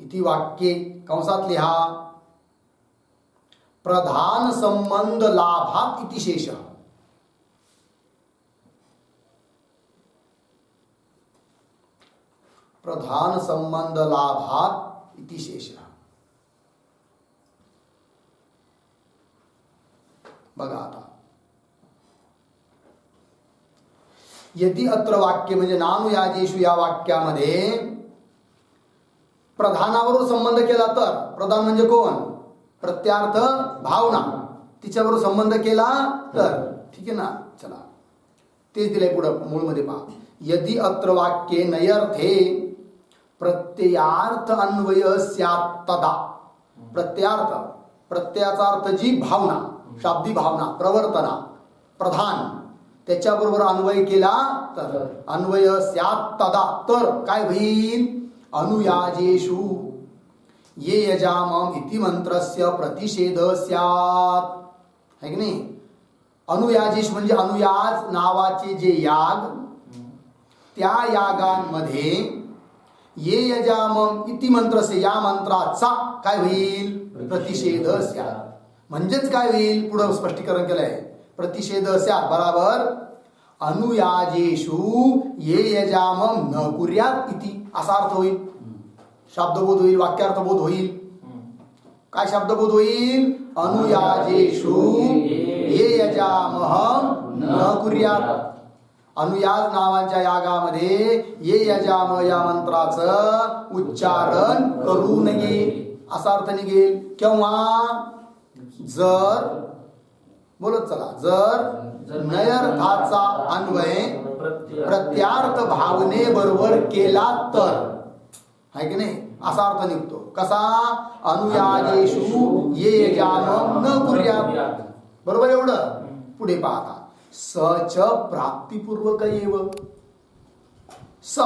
Speaker 1: इति वाक्ये कंसात लिहा. प्रधान संबंध लाभात इति शेषः. प्रधान संबंध लाभात इति शेषः. बघा आता, यदि अत्र वाक्य म्हणजे नानुयाजेषु या वाक्यामध्ये प्रधानाबरोबर संबंध केला तर, प्रधान म्हणजे कोण, प्रत्यार्थ भावना, तिच्याबरोबर संबंध केला तर, ठीक आहे ना. चला तेच दिलंय पुढे मूळमध्ये पहा. यदि अत्र वाक्ये नयर्थे प्रत्ययार्थ अन्वय स्यात् तदा. प्रत्ययार्थ, प्रत्ययाचा अर्थ जी भावना, शाब्दी भावना, प्रवर्तना, प्रधान, त्याच्याबरोबर अन्वय केला तर, अन्वय स्यात् तदा, तर काय होईल, अनुयाजेषु ये यजामम इति मंत्रस्य प्रतिषेध स्यात्, है की नाही. अनुयाजेषु म्हणजे अनुयाज नावाचे जे याग, त्या यागांमध्ये ये यजामम इति मंत्रस्य या मंत्राचा काय होईल, प्रतिषेध स्यात्. म्हणजेच काय होईल, पुढे स्पष्टीकरण केलंय, प्रतिषेध स्यात् बराबर अनुयाजेषु ये यजामम न कुर्यात इति असा अर्थ होईल. शब्दबोध होईल, वाक्यार्थबोध होईल. काय शब्दबोध होईल, अनुयाजेषु ये यजामह न कुर्यात. अनुयाज नावाच्या यागामध्ये ये यजाम या मंत्राचं उच्चारण करू नये असा अर्थ निघेल. केव्हा, जर बोलत चला, जर नयर्थाचा अन्वय प्रत्यार्थ भावने बरोबर केला तर, है की नाही, असा अर्थ निघतो. कसा, अनुयाजेषु ये यजामम न कुर्यात. बरोबर एवढं. पुढे पाहता, सच प्राप्तिपूर्वक एव. स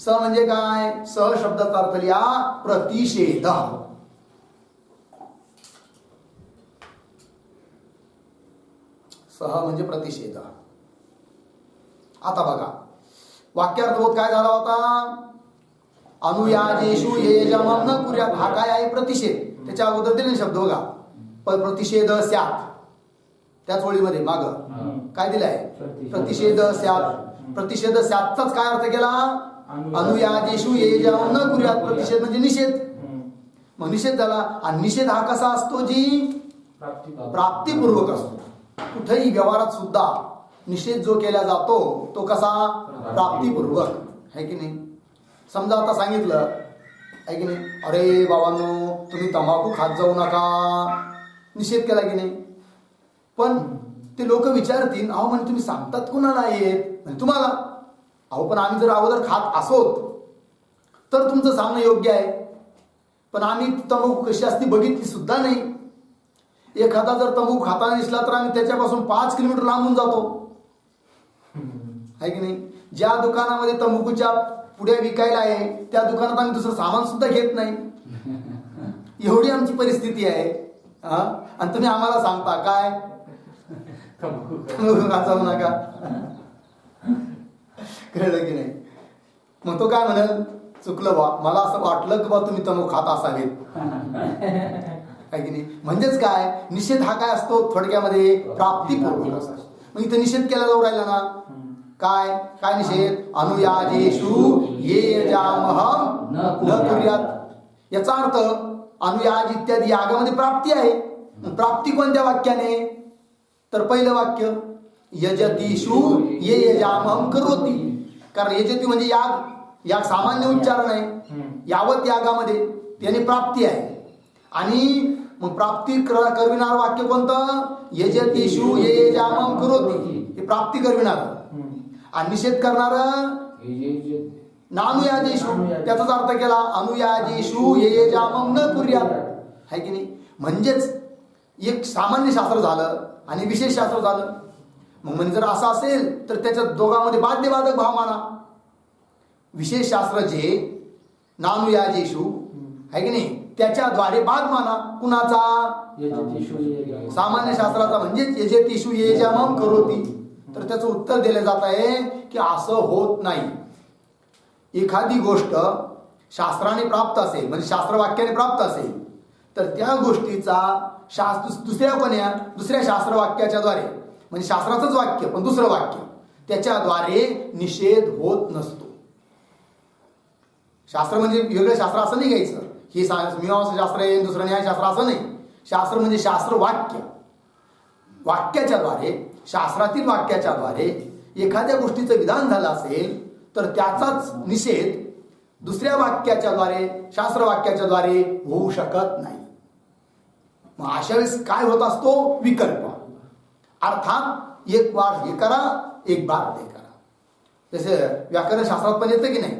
Speaker 1: म्हणजे काय, स शब्दाचा अर्थ लिहा प्रतिषेध. सह म्हणजे प्रतिषेध. आता बघा वाक्यार्थबोध काय झाला होता, अनुयाजेषु ये यजामम न कुर्यात, हा काय आहे, प्रतिषेध. त्याच्या अगोदर दिले शब्द बघा, प्रतिषेध स्यात्, त्याच ओळीमध्ये माग काय दिलाय, प्रतिषेध स्यात्. प्रतिषेध स्यात्चाच काय अर्थ केला, अनुयाजेषु ये यजामम न कुर्यात. प्रतिषेध म्हणजे निषेध. मग निषेध झाला. आणि निषेध हा कसा असतो, जी प्राप्तिपूर्वक असतो. कुठेही व्यवहारात सुद्धा निषेध जो केला जातो तो कसा, प्राप्तिपूर्वक, है की नाही. समजा आता सांगितलं आहे की नाही? अरे बाबांनो, तुम्ही तंबाखू खात जाऊ नका, निषेध केला की नाही? पण ते लोक विचारतील, अहो म्हणजे तुम्ही सांगतात कुणाला आहेत? म्हणजे तुम्हाला. अहो पण आम्ही जर अगोदर खात असोत तर तुमचं सांगणं योग्य आहे, पण आम्ही तंबाखू कशी असती बघितली सुद्धा नाही. एखादा जर तंबाखू खाताना दिसला तर आम्ही त्याच्यापासून 5 किलोमीटर लांबून जातो, आहे की नाही? ज्या दुकानामध्ये तंबाखूच्या पुड्या विकायला आहे त्या दुकानात आम्ही दुसरं सामान सुद्धा घेत नाही. एवढी आमची परिस्थिती आहे. आणि तुम्ही आम्हाला सांगता काय तंबाखू खात जाऊ नका. कळलं की नाही? मग तो काय म्हणेल, चुकलं बा, मला असं वाटलं की बा तुम्ही तंबाखू खात असावेत, आहे की नाही? म्हणजेच काय, निषेध हा काय असतो थोडक्यामध्ये प्राप्तीपूर्वक असतो. मग इथं निषेध केला जाऊ राहिला ना, काय काय निषेध? अनुयाजेषु ये जामहम न कुर्यात. याचा अर्थ अनुयाज इत्यादी यागामध्ये प्राप्ती आहे. प्राप्ती कोणत्या वाक्याने? तर पहिलं वाक्य यजतीषु ये यजामहम करोती. कारण यजती म्हणजे याग, याग सामान्य उच्चारण आहे. यावत यागामध्ये त्याने प्राप्ती आहे. आणि मग प्राप्ती करविणार वाक्य कोणतं? यजतीषु ये यजामहम करोती, हे प्राप्ती करविणार. आणि निषेध करणार नानुयाजेषु, त्याचाच अर्थ केला अनुयाजेषु ये यजामहम न कुर्यात, आहे की नाही? म्हणजेच एक सामान्य शास्त्र झालं आणि विशेष शास्त्र झालं. मग म्हणजे जर असं असेल तर त्याच्या दोघांमध्ये बाध्यबाधक भाव माना. विशेष शास्त्र जे नानुयाजेषु, आहे की नाही, त्याच्याद्वारे बाद माना. कुणाचा? सामान्य शास्त्राचा, म्हणजेच यजतीषु ये यजामहम करोती. तर त्याचं उत्तर दिलं जात आहे की असं होत नाही. एखादी गोष्ट शास्त्राने प्राप्त असेल, म्हणजे शास्त्रवाक्याने प्राप्त असेल, तर त्या गोष्टीचा दुसऱ्या शास्त्रवाक्याच्या द्वारे, म्हणजे शास्त्राचंच वाक्य पण दुसरं वाक्य, त्याच्याद्वारे निषेध होत नसतो. शास्त्र म्हणजे वेगळं शास्त्र असं नाही घ्यायचं, हे मीमांसा शास्त्र आहे दुसरं न्यायशास्त्र असं नाही. शास्त्र म्हणजे शास्त्र वाक्य, वाक्याच्या द्वारे, शास्त्रातील वाक्याच्या द्वारे एखाद्या गोष्टीचं विधान झालं असेल तर त्याचाच निषेध दुसऱ्या वाक्याच्या द्वारे, शास्त्र वाक्याच्या द्वारे होऊ शकत नाही. मग अशा वेळेस काय होत असतो? विकल्प. अर्थात एक बार हे करा, एक बार ते करा. जसे व्याकरण शास्त्रात पण येतं की नाही,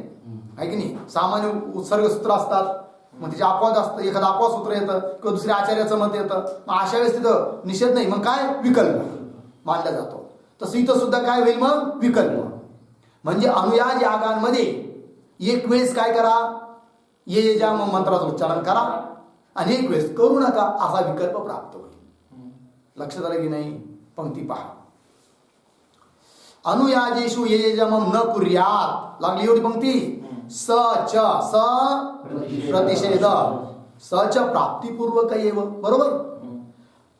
Speaker 1: आहे की नाही? सामान्य उत्सर्ग सूत्र असतात, मग तिचे अपवाद असतं, एखादं अपवाद सूत्र येतं किंवा दुसऱ्या आचार्याचं मत येतं. मग अशा वेळेस तिथं निषेध नाही, मग काय? विकल्प मानला जातो. तसं इथं सुद्धा काय होईल? मग विकल्प. म्हणजे अनुयाज यागांमध्ये एक वेळेस काय करा? ये यजामहम मंत्राचं उच्चारण करा, आणि एक वेळेस करू नका, असा विकल्प प्राप्त होईल. लक्षात आलं की नाही? पंक्ती पहा. अनुयाजेषु ये यजामहम न कुर्यात, लागली एवढी पंक्ती. स च स प्रतिषेध, स च प्राप्तीपूर्वक एव, बरोबर?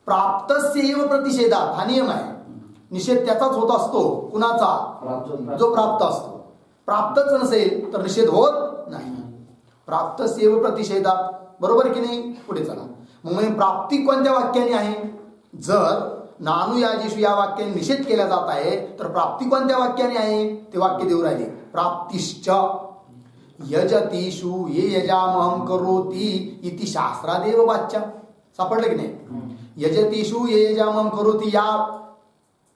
Speaker 1: प्राप्तस्यैव प्रतिषेधात, हा नियम आहे. निषेध त्याचाच होत असतो. कुणाचा? जो प्राप्त असतो. प्राप्तच नसेल तर निषेध होत नाही. प्राप्तस्यैव प्रतिषेधात, बरोबर की नाही? पुढे चला. मग प्राप्ती कोणत्या वाक्याने आहे? जर नानुयाजेषु या वाक्याने निषेध केला जात आहे तर प्राप्ती कोणत्या वाक्याने आहे? ते वाक्य देऊ राहिले. प्राप्तिश्च यजतीषु ये यजामहम करोति इति शास्त्रादेव वाच्या. सापडलं की नाही? यजतीषु ये यजामहम करोति या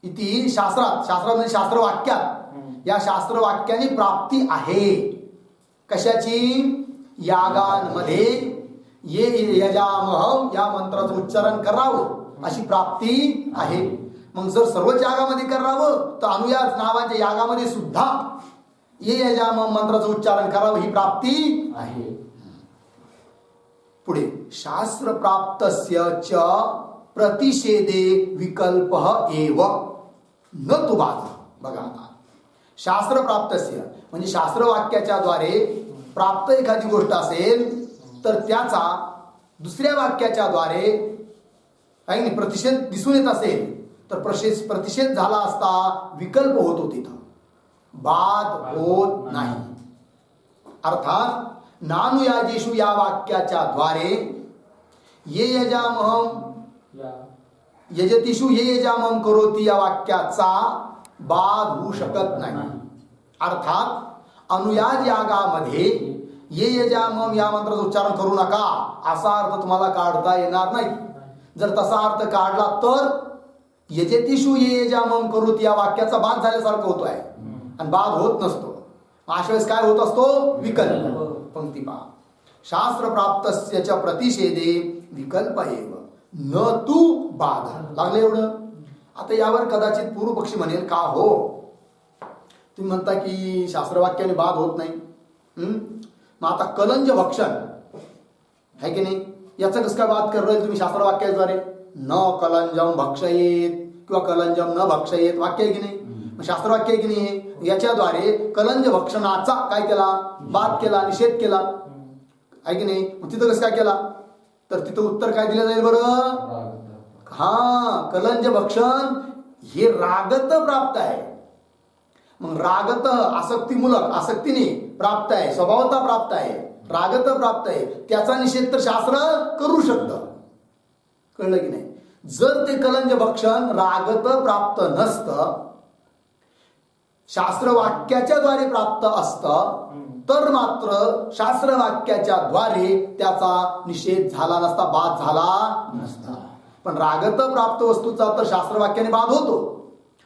Speaker 1: इति शास्त्रात, म्हणजे शास्त्र वाक्यात, या शास्त्र वाक्याने प्राप्ती आहे. कशाची? यागांमध्ये ये यजामहम या मंत्राचं उच्चारण करावं अशी प्राप्ती आहे. मग जर सर्वच यागामध्ये करावं तर अनुयाज नावाच्या यागामध्ये सुद्धा ये यजामहम मंत्राचं उच्चारण करावं ही प्राप्ती आहे. पुढे शास्त्र प्राप्तस्य च प्रतिषेधे विकल्प एव न तु बाधा. बघा आता, शास्त्र प्राप्तस्य म्हणजे शास्त्र वाक्याच्या द्वारे प्राप्त एखादी गोष्ट असेल तर त्याचा दुसऱ्या वाक्याच्या द्वारे काही प्रतिषेध दिसून येत असेल तर प्रतिषेध झाला असता विकल्प होतो, तिथं बाद होत नाही. अर्थात नानुयाजेषु या वाक्याच्या द्वारे ये यजामहम यजतीषु ये यजामहम करोति या वाक्याचा बाद होऊ शकत नाही. अर्थात अनुयाज यागामध्ये ये यजामम या मंत्राचं उच्चारण करू नका असा अर्थ तुम्हाला काढता येणार नाही. जर तसा अर्थ काढला तर यजेतिषु ये यजामम करूत या वाक्याचा बाद झाल्यासारखं होतो आहे आणि बाद होत नसतो. अशा वेळेस काय होत असतो? विकल्प. पंक्ती पहा. शास्त्र प्राप्तस्य च प्रतिषेधे विकल्प एव न तू बाद. लागलं एवढं. आता यावर कदाचित पूर्व पक्षी म्हणेल का हो तुम्ही म्हणता की शास्त्रवाक्याने बाद होत नाही. मग आता कलंज भक्षण आहे की नाही याचं कसं काय बाद करत तुम्ही शास्त्रवाक्याद्वारे? न कलंजम भक्षयेत किंवा कलंजम न भक्षयेत वाक्य आहे की नाही? मग शास्त्रवाक्य आहे की नाही? याच्याद्वारे कलंज भक्षणाचा काय केला? बाद केला, निषेध केला आहे की नाही? मग तिथं कसं काय केला? तर तिथं उत्तर काय दिलं जाईल बरं? हा, कलंज भक्षण हे रागत प्राप्त आहे. मग रागत आसक्तीमूलक आसक्तीने प्राप्त आहे, स्वभावता प्राप्त आहे, रागत प्राप्त आहे, त्याचा निषेध तर शास्त्र करू शकतं. कळलं की नाही? जर ते कलंज भक्षण रागत प्राप्त नसतं, शास्त्रवाक्याच्या द्वारे प्राप्त असतं तर मात्र शास्त्रवाक्याच्या द्वारे त्याचा निषेध झाला नसता, बाद झाला नसता. पण रागत प्राप्त वस्तूचा तर शास्त्रवाक्याने बाद होतो.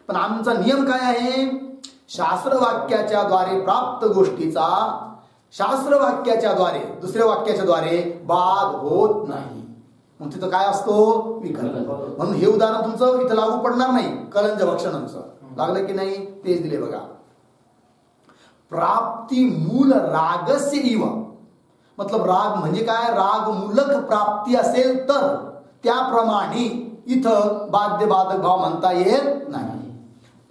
Speaker 1: पण आमचा नियम काय आहे? शास्त्रवाक्याच्या द्वारे प्राप्त गोष्टीचा शास्त्रवाक्याच्या द्वारे दुसऱ्या वाक्याच्या द्वारे बाद होत नाही. मग तिथं काय असतो? विकल्प. म्हणून हे उदाहरण तुमचं इथं लागू पडणार नाही. कलंज भक्षणाचं लागलं की नाही? तेच दिले बघा. प्राप्ती मूल रागस्य इव. मतलब राग म्हणजे काय? राग मूलक प्राप्ती असेल तर त्याप्रमाणे इथं बाध्य बाधक भाव म्हणता येत नाही.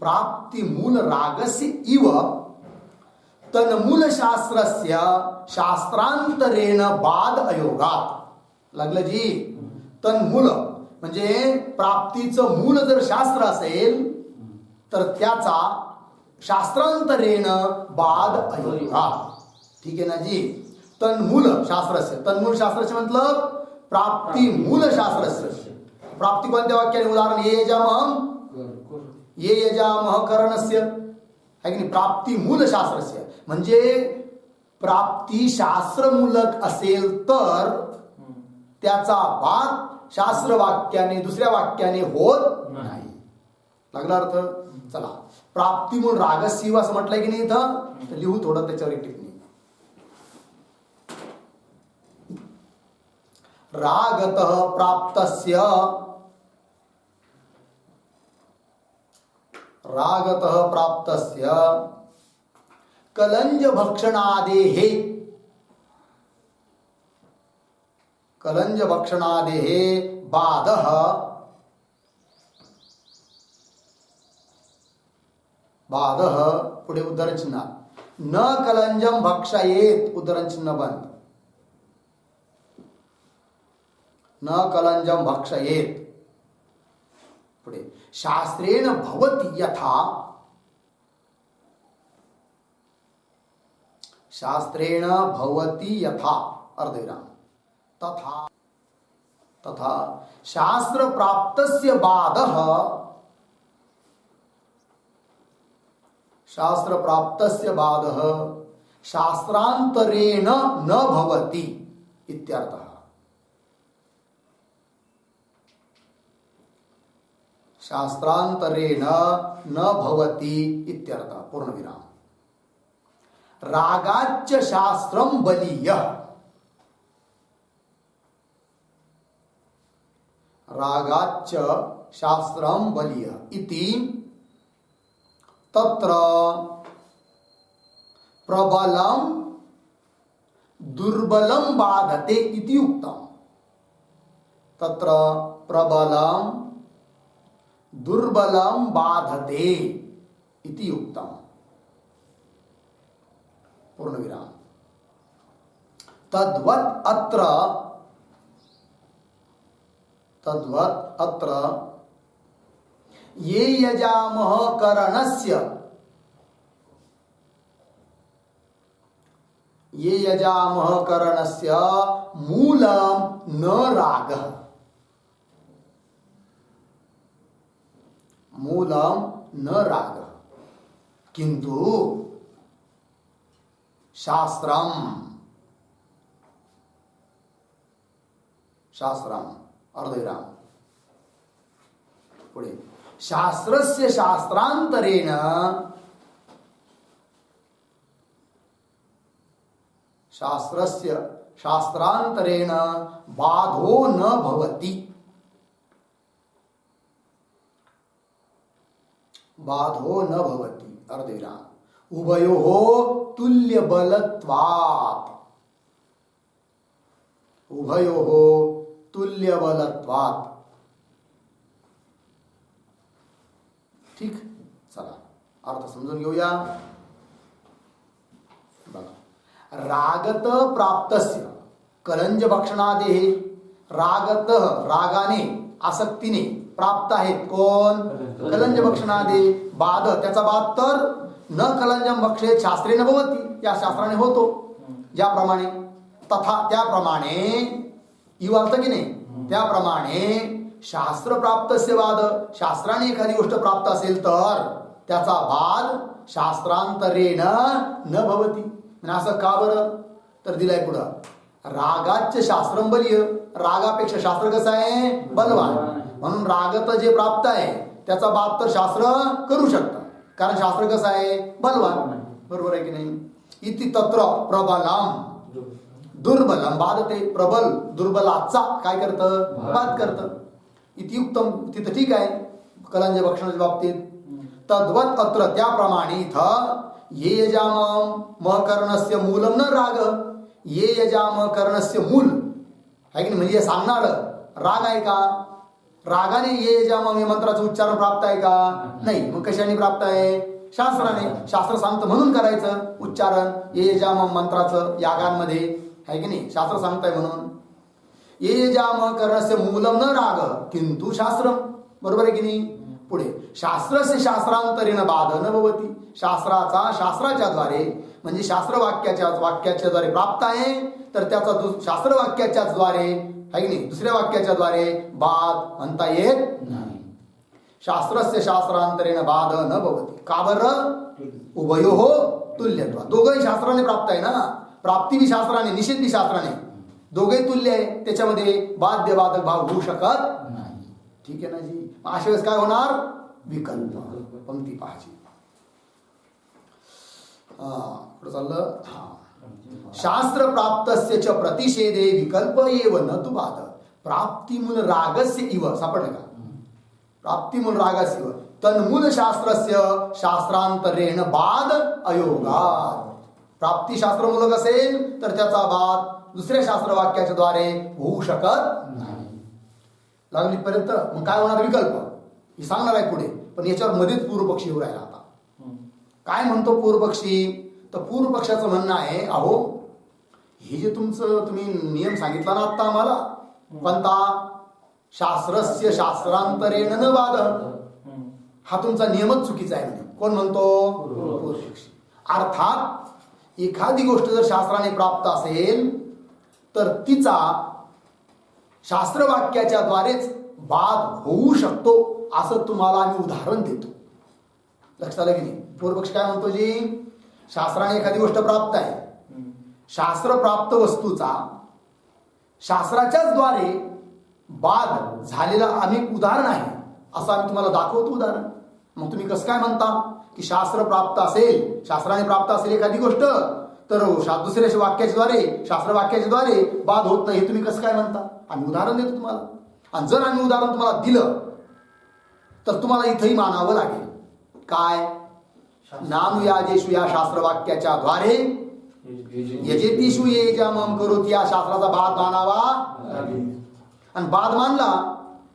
Speaker 1: प्राप्ती मूल रागस्य इव तन्मूल शास्त्रस्य शास्त्रांतरेण बाद अयोगात. लागलं जी? तन्मूल म्हणजे प्राप्तीचं मूल जर शास्त्र असेल तर त्याचा शास्त्रांतरेण बाद अयोगात. ठीक आहे ना जी? तन्मूल शास्त्रस्य, तन्मूल शास्त्राचे मतलब प्राप्ती मूल शास्त्रस्य. प्राप्ती कोणत्या वाक्याने? उदाहरण ये यजामहं ये यजामह करणस्य आहे की नाही? प्राप्ती मूल शास्त्रस्य म्हणजे प्राप्ती शास्त्रमूलक असेल तर त्याचा बाद शास्त्र वाक्याने दुसऱ्या वाक्याने होत नाही. लागला अर्थ? चला, प्राप्ती मूल रागस्य असं म्हटलंय की नाही इथं? तर लिहू थोडं त्याच्यावर एक टिप्पणी. रागतः प्राप्तस्य रागतः प्राप्तस्य कलंज भक्षणादेः कलंज भक्षणादेः बाधः बाधः पुढे उद्धरण चिन्ह न कलंजम भक्षयेत उद्धरण चिन्ह बंद. न कलंजम भक्षयेत. पुढे शास्त्रेण भवति यथा शास्त्रेण भवति यथा अर्धविराम तथा तथा शास्त्र प्राप्तस्य बाधः शास्त्र प्राप्तस्य बाधः शास्त्रांतरेण न भवति इत्यर्थः. शास्त्रांतरेण न भवति इत्यर्थः पूर्णविराम. रागाच्च शास्त्रम बलीयः रागाच्च शास्त्रम बलीयः इति तत्र प्रबलम दुर्बलम बाधते इति उक्तम्. तत्र प्रबलम दुर्बलम बाधते इति उक्तम्. पूर्णविराम. तद्वत् अत्र ये यजामह करणस्य मूलम न रागः मूलम न रागः किंतु शास्त्रम शास्त्रम अर्धविराम. पुढे शास्त्रस्य शास्त्रांतरेण शास्त्रस्य शास्त्रांतरेण बाधो न भवति. बाधो न भवति अर्धविराम. उभयोः तुल्य बलत्वात्. उभयोः तुल्य बलत्वात्. ठीक. चला अर्थ समजून घेऊया. बघा रागत प्राप्तस्य कलंज भक्षणादेः. रागत रागाने आसक्तीने प्राप्त आहेत कोण? कलंज भक्षणादे. बाद त्याचा बाद तर न कलंजम भक्षेत शास्त्रेण भवति. या शास्त्राने होतो. ज्याप्रमाणे तथा त्याप्रमाणे इव अर्थ की नाही त्याप्रमाणे शास्त्र प्राप्तस्य बाद. शास्त्राने एखादी गोष्ट प्राप्त असेल तर त्याचा बाद शास्त्रांतरेण न भवति. असं का बरं? तर दिलाय पुढं रागाच्य शास्त्रम बलीय. रागापेक्षा शास्त्र कसं आहे? बलवान. म्हणून रागत जे प्राप्त आहे त्याचा बाद तर शास्त्र करू शकतं कारण शास्त्र कसं आहे? बलवान. बरोबर आहे की नाही? इति तत्र प्रबलम दुर्बलम बाधते. प्रबल दुर्बलाचा काय करतं? बाद करतं. इति युक्तम. तिथं ठीक आहे कलंज भक्षणाच्या बाबतीत. तद्वत अत्र त्याप्रमाणे इथं ये यजाम महकर्णस्य मूलम न राग. ये यजाम कर्णस्य मूल आहे की नाही म्हणजे सांगणार राग आहे का? रागाने ये यजाम या मंत्राचं उच्चारण प्राप्त आहे का? नाही. मग कशाने प्राप्त आहे? शास्त्राने. शास्त्र सांगतं म्हणून करायचं उच्चारण ये यजाम मंत्राचं यागांमध्ये आहे की नाही. शास्त्र सांगताय म्हणून. ये यजाम कर्णस्य मूलम न राग किंतु शास्त्रम. बरोबर आहे की नाही? पुढे शास्त्रस्य शास्त्रांतरेण बाध न भवति. शास्त्राचा शास्त्राच्या द्वारे म्हणजे शास्त्र वाक्याच्या द्वारे प्राप्त आहे तर त्याचा शास्त्र वाक्याच्या द्वारे आहे की नाही दुसऱ्या वाक्याच्या द्वारे बाद म्हणता येत नाही. शास्त्रस्य शास्त्रांतरेण बाध न भवति. का बरं? उभयोः तुल्यत्व. दोघंही शास्त्राने प्राप्त आहे ना. प्राप्ती बी शास्त्राने निषेध बी शास्त्राने. दोघे तुल्य आहे. त्याच्यामध्ये बाध्य बाधक भाव होऊ शकत नाही. ठीक आहे ना जी? अशा वेळेस काय होणार? विकल्प. पंक्ती पाहायची. पुढे चाललं. शास्त्र प्राप्तस्य च प्रतिषेधे विकल्प एव न तु बाध. प्राप्तिमूल रागस्य इव. सापडलं का? प्राप्तिमूल रागस्य इव तन्मूल शास्त्रस्य शास्त्रांतरेण बाद अयोगात. प्राप्ती शास्त्रमूलक असेल तर त्याचा बाद दुसऱ्या शास्त्र वाक्याच्या द्वारे होऊ शकत नाही. लागली पर्यंत मग काय होणार? विकल्प. हे सांगणार आहे पुढे पण याच्यावर मध्येच पूर्वपक्षी येऊ राहिला. आता काय म्हणतो पूर्वपक्षी? तर पूर्वपक्षाचं म्हणणं आहे अहो हे जे तुम्ही नियम सांगितला ना आता आम्हाला कोणता? शास्त्रस्य शास्त्रांतरेण न बाध. हा तुमचा नियमच चुकीचा आहे म्हणे. कोण म्हणतो? पूर्वपक्षी. अर्थात एखादी गोष्ट जर शास्त्राने प्राप्त असेल तर तिचा शास्त्रवाक्याच्या द्वारेच बाद होऊ शकतो असं तुम्हाला आम्ही उदाहरण देतो. लक्षात आलं की नाही? पूर्वपक्ष काय म्हणतो जी? शास्त्राने एखादी गोष्ट प्राप्त आहे. शास्त्र प्राप्त वस्तूचा शास्त्राच्याच द्वारे बाद झालेला आम्ही उदाहरण आहे असं आम्ही तुम्हाला दाखवतो उदाहरण. मग तुम्ही कसं काय म्हणता की शास्त्र प्राप्त असेल शास्त्राने प्राप्त असेल एखादी गोष्ट तर दुसऱ्या वाक्याच्या द्वारे शास्त्र वाक्याच्या द्वारे बाद होत नाही हे तुम्ही कसं काय म्हणता? आम्ही उदाहरण देतो तुम्हाला. आणि जर आम्ही उदाहरण तुम्हाला दिलं तर तुम्हाला इथंही मानावं लागेल. काय? नानुयाजेषु या शास्त्रवाक्याच्या द्वारे यजेतीषु ये जामम करोति या शास्त्राचा बाद मानावा. आणि बाद मानला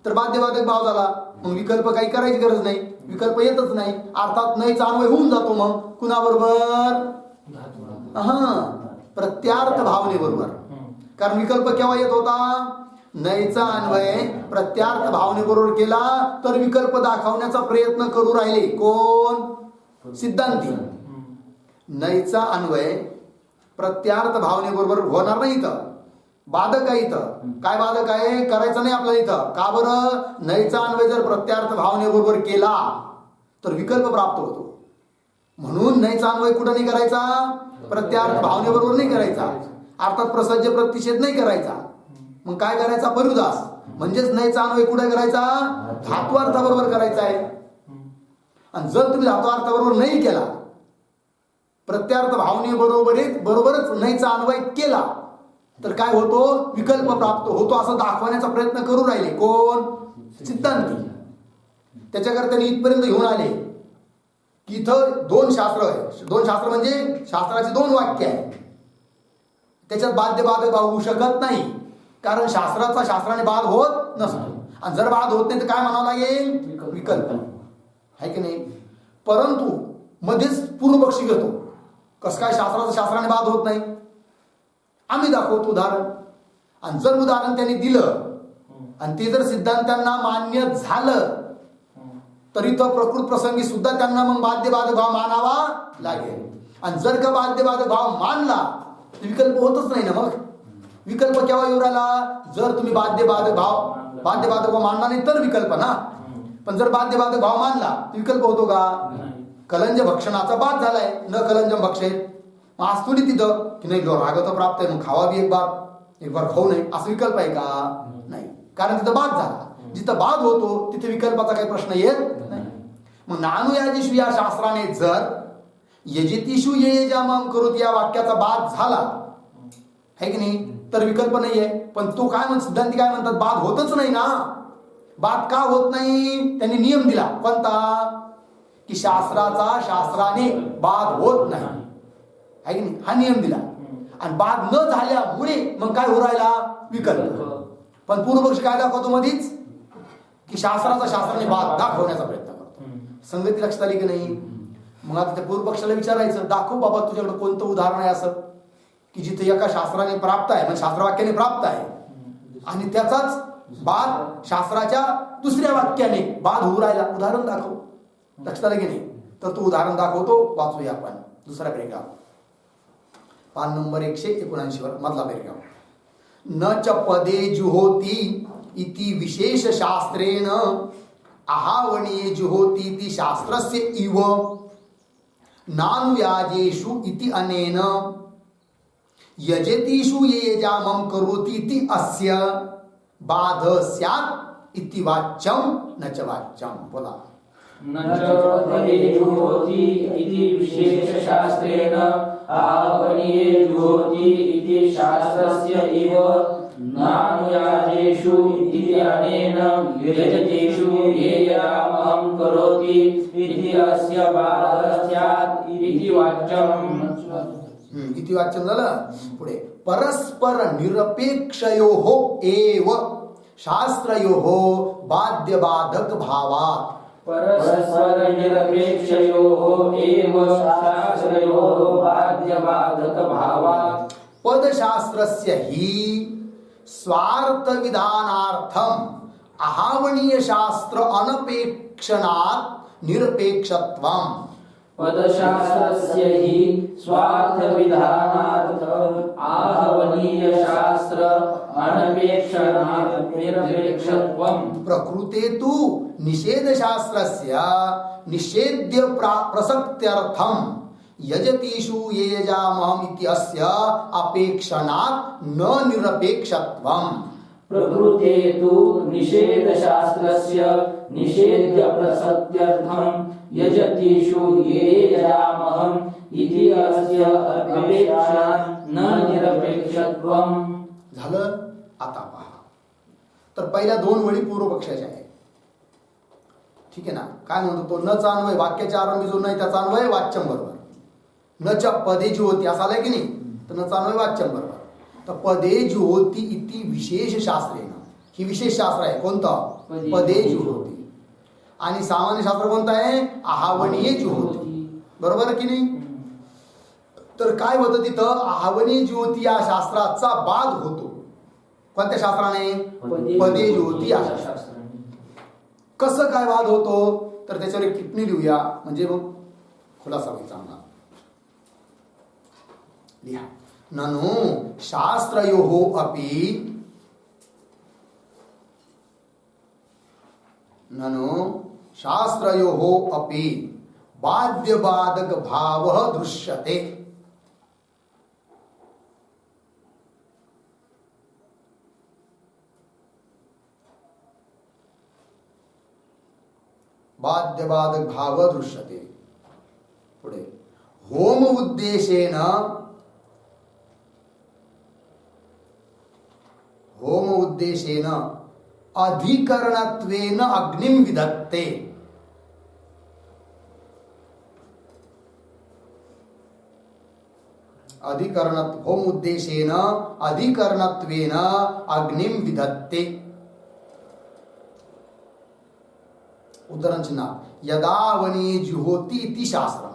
Speaker 1: तर बाध्यबाधक भाव झाला. मग विकल्प काही करायची गरज नाही. विकल्प येतच नाही. अर्थात नईचा अन्वय होऊन जातो. मग कुणाबरोबर? प्रत्यार्थ भावने बरोबर. कारण विकल्प केव्हा येत होता? नईचा अन्वय प्रत्यार्थ भावने बरोबर केला तर विकल्प दाखवण्याचा प्रयत्न करू राहिले कोण? सिद्धांती. नईचा अन्वय प्रत्यार्थ भावने बरोबर होणार नाही. इथं बाधक आहे. इथं काय बाधक आहे? करायचं नाही आपल्याला इथं. का बरं? नईचा अन्वय जर प्रत्यार्थ भावने बरोबर केला तर विकल्प प्राप्त होतो. म्हणून नईचा अन्वय कुठं नाही करायचा? प्रत्यार्थ भावने बरोबर नाही करायचा. अर्थात प्रसज्ज प्रतिषेध नाही करायचा. मग काय करायचा? परुदास. म्हणजेच नयचा अन्वय कुठे करायचा? धात्वार्थाबरोबर करायचा आहे. आणि जर तुम्ही धात्वार्थाबरोबर नाही केला, प्रत्यार्थ भावने बरोबरच नयचा अन्वय केला तर काय होतो? विकल्प प्राप्त होतो असं दाखवण्याचा प्रयत्न करू राहिले कोण? सिद्धांती. त्याच्याकरता त्यांनी इथपर्यंत घेऊन आले की इथं दोन शास्त्र आहे. दोन शास्त्र म्हणजे शास्त्राची दोन वाक्य आहे. त्याच्यात बाध्य बाधक भाव होऊ शकत नाही, कारण शास्त्राचा शास्त्राने बाध होत नसतो. आणि जर बाध होत नाही तर काय म्हणावं लागेल? विकल्प आहे की नाही. परंतु मध्येच पूर्वपक्षी घेतो. कसं काय शास्त्राचा शास्त्राने बाध होत नाही? आम्ही दाखवतो उदाहरण. आणि जर उदाहरण त्यांनी दिलं आणि ते जर सिद्धांतांना मान्य झालं तर इथं प्रकृत प्रसंगी सुद्धा त्यांना मग बाध्य बाधक भाव मानावा लागेल. आणि जर का बाध्य बाधक भाव मानला तर विकल्प होतच नाही ना. मग विकल्प केव्हा येऊ राहिला? जर तुम्ही बाध्य बाधक भाव मानला नाही तर विकल्प ना. पण जर बाध्य बाधक भाव मानला तर विकल्प होतो का? कलंज भक्षणाचा बाद झालाय. न कलंजम भक्षेत. मग आज थोडी तिथं की नाही राग तर प्राप्त आहे मग खावा बी एक बार खाऊ नये असं विकल्प आहे का? नाही, कारण तिथं बाद झाला. जिथं बाद होतो तिथे विकल्पाचा काही प्रश्न येत नाही. मग नानुयाजीषु या शास्त्राने जर यजेतीषु येजामं करोति या वाक्याचा बाद झाला आहे की नाही तर विकल्प नाहीये. पण तो काय सिद्धांती काय म्हणतात? बाद होतच नाही ना. बाद का होत नाही? त्यांनी नियम दिला. कोणता? की शास्त्राचा शास्त्राने बाद होत नाही आहे की नाही, हा नियम दिला. आणि बाद न झाल्यामुळे मग काय हो राहिला? विकल्प. पण पूर्वपक्ष काय दाखवतो मधीच? की शास्त्राचा शास्त्राने बाद दाखवण्याचा प्रयत्न करतो. संगती लक्षात आली की नाही? मग आता त्या पूर्वपक्षाला विचारायचं, दाखव बाबा तुझ्याकडे कोणतं उदाहरण आहे असं की जिथे एका शास्त्राने प्राप्त आहे, म्हणजे शास्त्रवाक्याने प्राप्त आहे आणि त्याचाच बाद शास्त्राच्या दुसऱ्या वाक्याने बाद होऊ राहिला. उदाहरण दाखव. लक्षात आलं की नाही? तर तो उदाहरण दाखवतो. वाचूया आपण दुसरा पॅरेग्राफ, पान नंबर 179 वर मधला पॅरेग्राफ. न च पदे जुहोती इति विशेष शास्त्रेण आहावणीये जुहोती इति शास्त्रस्य इव नानुयाजेषु इति अनेन यजेतीषु येजामं करोति इति अस्य बाध स्यात् इति वाच्यं न च वाच्यं. बोला.
Speaker 2: न च पदे जुहोति इति विशेष शास्त्रेण आहावणीये जुहोति इति शास्त्रस्य इव नानुयाजेषु इति अनेन यजतेषु येजामं करोति इति अस्य बाधः स्यात् इति वाच्यम्.
Speaker 1: इति वाच्यं झालं. पुढे परस्पर निरपेक्षयोः एव शास्त्रयोः बाध्य बाधक भावात्.
Speaker 2: परस्पर निरपेक्षयोः एव शास्त्रयोः बाध्य बाधक भावात्.
Speaker 1: पदशास्त्रस्य हि स्वार्थ विधानार्थम आहावणीय शास्त्र अनपेक्षणात् निरपेक्षत्वम्.
Speaker 2: पदशास्त्रस्य हि स्वार्थ विधानार्थम आहावणीय शास्त्र अनपेक्षणात् निरपेक्षत्वम्.
Speaker 1: प्रकृते तु निषेध शास्त्रस्य निषेध्य प्रसक्त्यर्थम यजतीषु येजामहम् इति अस्य अपेक्षणात् न निरपेक्षत्वम्.
Speaker 2: प्रकृते तु निषेध शास्त्रस्य निषेध्य प्रसक्त्यर्थम यजतीषु येजामहम् इति अस्य अपेक्षणात् न निरपेक्षत्वम्.
Speaker 1: झालं. आता पहा, तर पहिल्या दोन वळी पूर्वपक्षाच्या आहेत. ठीक आहे ना. काय म्हणतो तो? न चा अन्वय वाक्याच्या आरंभी जो नाही त्याचा अन्वय वाच्यम बरोबर. न च पदे जुहोती असं आलंय की नाही, तर न चा अन्वय वाच्यम बरोबर. तर पदे जुहोती इति विशेष शास्त्रेण, ही विशेष शास्त्र आहे. कोणतं? पदे जुहोती. आणि सामान्य शास्त्र कोणतं आहे? आहावणीय जुहोती. बरोबर की नाही? तर काय होतं तिथं? आहावणीय जुहोती या शास्त्राचा बाद होतो. कोणत्या शास्त्राने? पदे जुहोती या शास्त्राने. कसं काय वाद होतो? तर त्याच्यावर एक टिप्पणी लिहूया, म्हणजे मग खुलासा होईल चांगला. लिहा. ननु शास्त्रयोः अपि बाध्य बाधक भावः दृश्यते. बाध्यबाधक भाव दृश्यते. पुढे होम उद्देशेन अधिकरणत्वेन अग्निं विधत्ते. होम उद्देशेन अधिकरणत्वेन अग्निं विधत्ते. उदाहरण चिन्ह यदा वने जुहोति इति शास्त्रम्.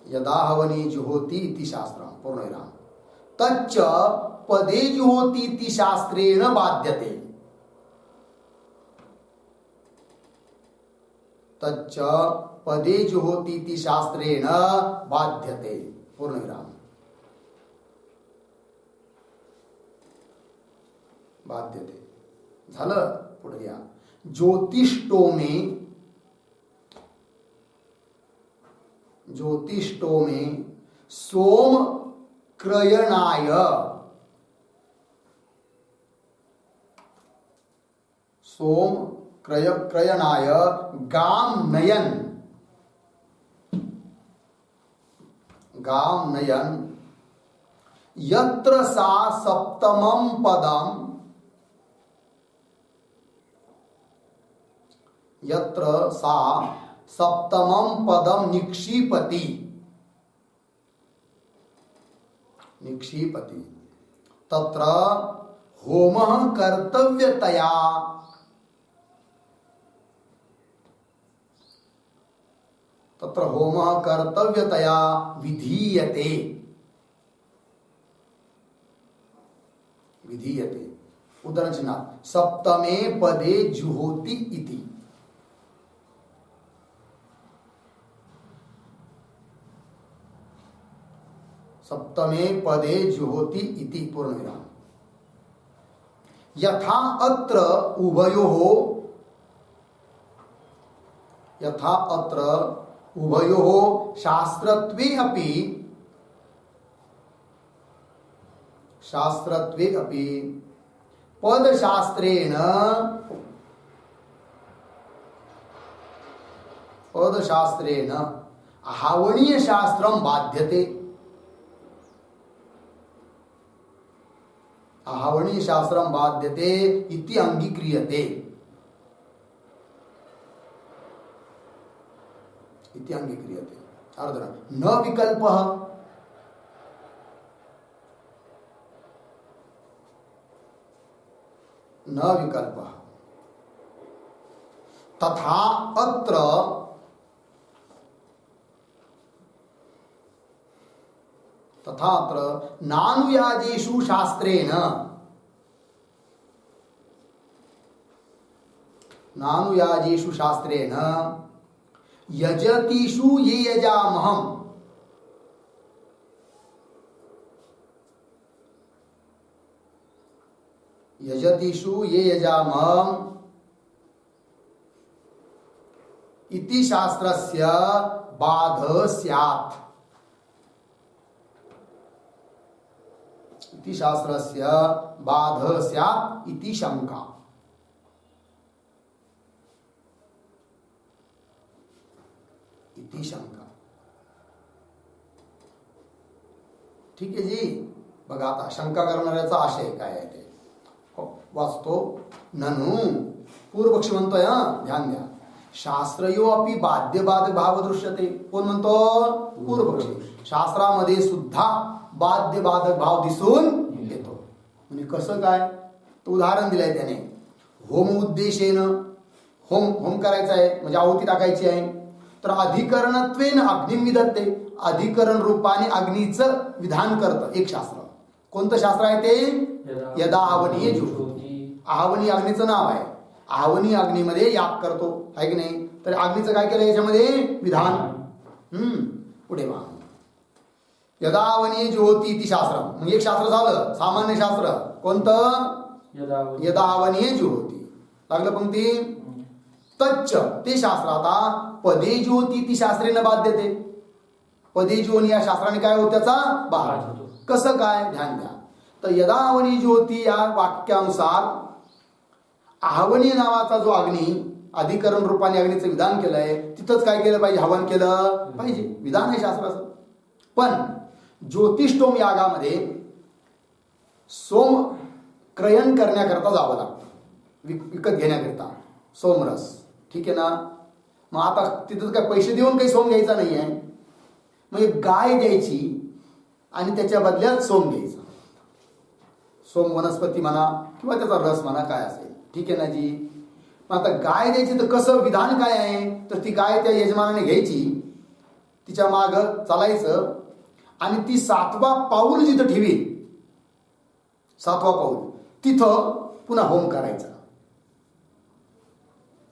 Speaker 1: यदा वने जुहोति इति शास्त्रम् पूर्णविराम. तच्च पदे जुहोति इति शास्त्रेण बाध्यते. तच्च पदे जुहोति इति शास्त्रेण बाध्यते. पूर्णविराम. बाध्यते झालं. पुढे या ज्योतिष्टोमे सोम क्रयणाय गाम नयन यत्र सा सप्तमं पदम निक्षिपति तत्र होमः कर्तव्यतया विधीयते. उदाहरण चिन्ह सप्तमे पदे जुहोति इति. सप्तमे पदे जुहोति इति. पूर्णविराम. यथा अत्र उभयोः शास्त्रत्वे अपि पदशास्त्रेण आहवणीय शास्त्रं बाध्यते. आहवणीय शास्त्रं बाध्यते इति अंगीक्रियते. अर्धन न विकल्पः. तथा अत्र नानुयाजेषु शास्त्रेण यजतीषु ये यजामहम् इति शास्त्रस्य बाधः स्यात्. इति शंका. ठीक आहे जी. बघा आता शंका करणाऱ्याचा आशय काय आहे ते वाचतो. ननु पूर्वपक्षी म्हणतोय, ध्यान द्या. शास्त्रयो अपि बाध्यबाधक भाव दृश्यते. कोण म्हणतो? पूर्वपक्षी. शास्त्रामध्ये सुद्धा बाध्यबाधक भाव दिसून येतो. म्हणजे कसं काय? तो उदाहरण दिलंय त्याने. होम उद्देशेन होम करायचा आहे म्हणजे आहुती टाकायची आहे. तर अधिकरणत्वेन अग्निं विधत्ते. अधिकरण रूपाने अग्नीचं विधान करतं एक शास्त्र. कोणतं शास्त्र आहे ते? यदा आवनीय जुहोति. आहवनी अग्नीचं नाव आहे. आहवनी अग्नीमध्ये याग करतो आहे की नाही. तर अग्नीचं काय केलं याच्यामध्ये? विधान. पुढे वा यदा आवनीय जुहोति इति शास्त्र. म्हणजे एक शास्त्र झालं सामान्य शास्त्र. कोणतं? यदा आवनीय जुहोति. लागलं पंक्ती. तच्च ते शास्त्र आता पदे जुहोति इति शास्त्रेण बाध्यते. पदे जुहोनि या शास्त्राने काय होत त्याचा बाध. कसं काय? ध्यान द्या. तर यदा आवनीय जुहोति या वाक्यानुसार आहवनी नावाचा जो अग्नी, अधिकरण रूपाने अग्नीचं विधान केलंय, तिथंच काय केलं पाहिजे? हवन केलं पाहिजे. विधान आहे शास्त्राचं. पण ज्योतिष्टोम यागामध्ये सोम क्रयण करण्याकरता जावं लागतं, विकत घेण्याकरता सोमरस. ठीक आहे ना? मग आता तिथं काय पैसे देऊन काही सोम घ्यायचा नाही आहे. मग एक गाय द्यायची आणि त्याच्या बदल्यात सोम घ्यायचा. सोम वनस्पती म्हणा किंवा त्याचा रस म्हणा, काय असेल. ठीक आहे ना जी? मग आता गाय द्यायची तर कसं विधान काय आहे? तर ती गाय त्या यजमानाने घ्यायची, तिच्या माग चालायचं आणि ती 7वा पाऊल जिथं ठेवी, 7वा पाऊल तिथं पुन्हा होम करायचा.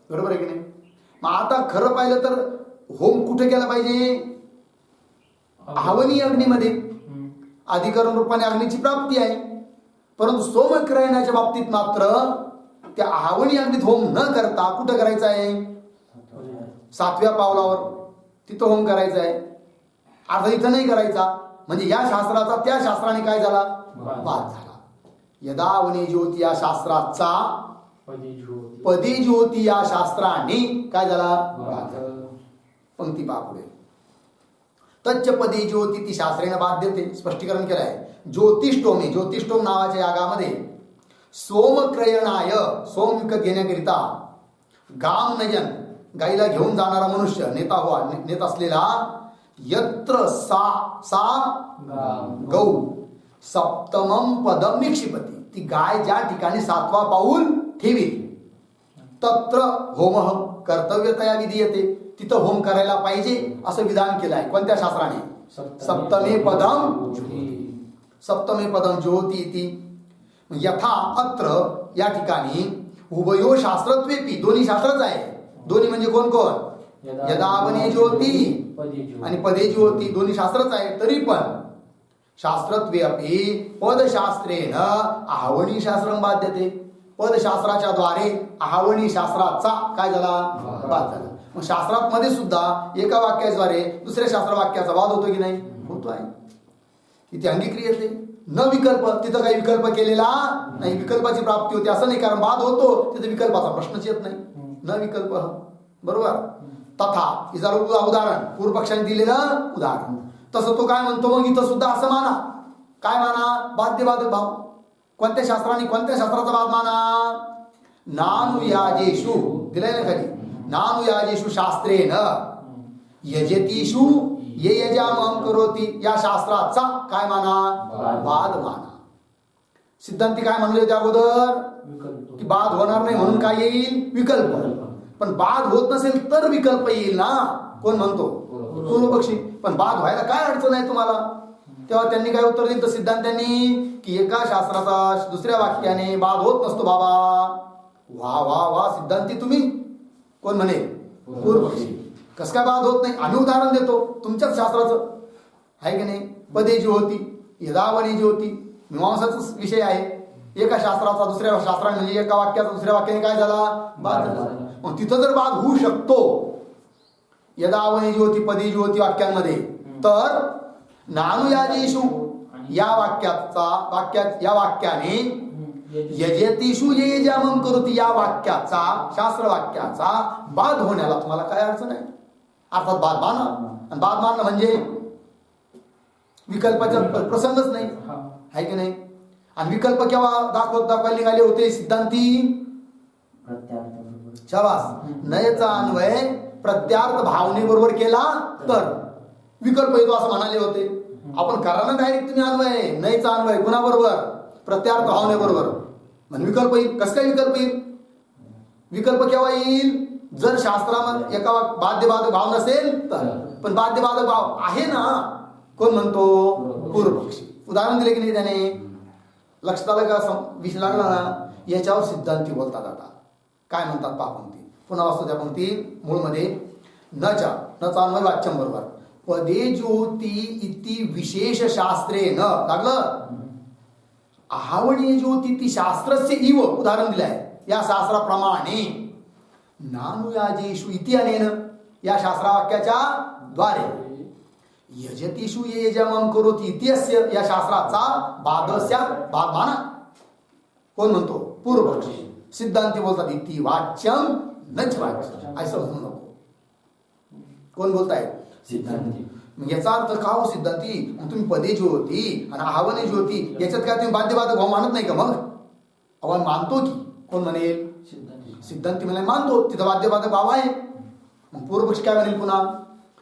Speaker 1: बरोबर आहे की नाही? मग आता खरं पाहिलं तर होम कुठे केला पाहिजे? आहवनी अग्नीमध्ये. अधिकरण रूपाने अग्नीची प्राप्ती आहे. परंतु सोमक्रयणाच्या बाबतीत मात्र त्या आहवनी अग्नीत होम न करता कुठं करायचं आहे? 7व्या पावलावर तिथं होम करायचा आहे. आता इथं नाही करायचा. म्हणजे या शास्त्राचा त्या शास्त्राने काय झाला? वाद झाला. यदावनी ज्योती या शास्त्राचा पदी ज्योती या शास्त्राने काय झाला? वाद झाला. पंक्ती पहा पुढे. तच्च पदी ज्योती ती शास्त्रेनं बाद देते. स्पष्टीकरण केलं आहे. ज्योतिष्टोमी, ज्योतिष्टोम नावाच्या यागामध्ये सोमक्रयणाय, सोम विकत घेण्याकरिता गाम नयन, गाईला घेऊन जाणारा मनुष्य, नेता असलेला, यत्र सा गौ सप्तमम पदम निक्षिपती, ती गाय ज्या ठिकाणी 7वा पाऊल ठेवी, तत्र होम कर्तव्यतया विधीयते, तिथं होम करायला पाहिजे असं विधान केलं आहे. कोणत्या शास्त्राने? सप्तमे पदम ज्योती इति. यथा अत्र या ठिकाणी उभयो शास्त्रत्वेपी, दोन्ही शास्त्रच आहे. दोन्ही म्हणजे कोण कोण? यदावनी ज्योती आणि पदे ज्योती, दोन्ही शास्त्रच आहे. तरी पण शास्त्रत्वे अपि पदशास्त्रेण आहवनी शास्त्रम बाध्यते. पदशास्त्राच्या द्वारे आहवनी शास्त्राचा काय झाला? वाद झाला. मग शास्त्रात मध्ये सुद्धा एका वाक्याद्वारे दुसऱ्या शास्त्र वाक्याचा वाद होतो की नाही? होतो आहे. इथे अंगीक्रियते न विकल्प, तिथं काही विकल्प केलेला नाही. विकल्पाची प्राप्ती होते असं नाही, कारण वाद होतो तिथे विकल्पाचा प्रश्नच येत नाही. न विकल्प. बरोबर. तथा इजारू उदाहरण, पूर्व पक्षाने दिलेलं उदाहरण. तसं तो काय म्हणतो? मग इथं सुद्धा असं माना. काय माना? बाध्यबाधक भाव. कोणत्या शास्त्राने, कोणत्या शास्त्राचा वाद माना? नानुयाजेषु, दिलाय ना खाली, नानुयाजेषु शास्त्रेण यजतीषु ये यजामहं करोति, या शास्त्राचा काय माना? बाद माना. सिद्धांती काय म्हणले होते अगोदर? की बाद होणार नाही म्हणून काय येईल? विकल्प. पण बाद होत नसेल तर विकल्प येईल ना. कोण म्हणतो? पूर्वपक्षी. पण बाद व्हायला काय अडचण आहे तुम्हाला? तेव्हा त्यांनी काय उत्तर दिलं सिद्धांत्यांनी? की एका शास्त्राचा दुसऱ्या वाक्याने बाद होत नसतो बाबा. वा वा वा सिद्धांती तुम्ही. कोण म्हणे? पूर्वपक्षी. कसं काय बाद होत नाही? आम्ही उदाहरण देतो तुमच्याच शास्त्राचं, आहे की नाही? पदे जी होती, यदावनी जी होती, मीमांसाचाच विषय आहे. एका शास्त्राचा दुसऱ्या शास्त्राने, म्हणजे एका वाक्याचा दुसऱ्या वाक्याने काय झाला? बाद झाला. मग तिथं जर बाद होऊ शकतो यदावनी जी होती, पदी जी होती वाक्यांमध्ये, तर नानुयाजेषु या वाक्याने यजेतीषु ये यजामहं करोति या वाक्याचा, शास्त्र वाक्याचा बाद होण्याला तुम्हाला काय अडचण आहे? अर्थात बाद माना. आणि बाद मानणं म्हणजे विकल्पाचा प्रसंगच नाही, आहे की नाही? आणि विकल्प केव्हा दाखवायला निघाले होते सिद्धांती? शाबास. नयचा अन्वय प्रत्यार्थ भावनेबरोबर केला तर विकल्प येतो असं म्हणाले होते. आपण करा ना डायरेक्ट तुम्ही अन्वय, नयचा अन्वय कुणाबरोबर? प्रत्यार्थ भावनेबरोबर. म्हणजे विकल्प येईल. कसं काय विकल्प येईल? विकल्प केव्हा येईल? जर शास्त्रामध्ये एका बाध्यबाधक भाव नसेल तर. पण बाध्यबाधक भाव आहे ना. कोण म्हणतो? पूर्वपक्षी. उदाहरण दिले की नाही त्याने? लक्षात आलं का? विषय लागला ना. याच्यावर सिद्धांती बोलतात. आता काय म्हणतात पहा पंक्ती. पुन्हा वाचतो त्या पंक्ती मूळमध्ये. नचा अन्वय वाच्यम बरोबर. पदे ज्योती इति विशेष शास्त्रे न, लागलं? आहवनी ज्योती ती शास्त्रस्य इव, उदाहरण दिलं आहे. या शास्त्राप्रमाणे नानुयाजेषु इति अनेन, या शास्त्रवाक्याच्या द्वारे, यजतीषु ये यजामहं करोति इत्यस्य या शास्त्राचा बाद माना. कोण म्हणतो? पूर्वपक्षी. सिद्धांती बोलतात इति वाच्यम नच वाच्यम, असं म्हणू नको. कोण बोलताय?
Speaker 2: सिद्धांती.
Speaker 1: मग याचा अर्थ का हो सिद्धांती? मग तुम्ही पदे ज्योती आणि आव्हाने ज्योती याच्यात काय तुम्ही बाध्यबाधक भाव मानत नाही का? मग आव्हान मानतो की. कोण म्हणेल?
Speaker 2: सिद्धांती.
Speaker 1: सिद्धांती म्हणाले मानतो, तिथं बाध्यबाधक भाव आहे. मग पूर्वपक्षी काय म्हणेल पुन्हा?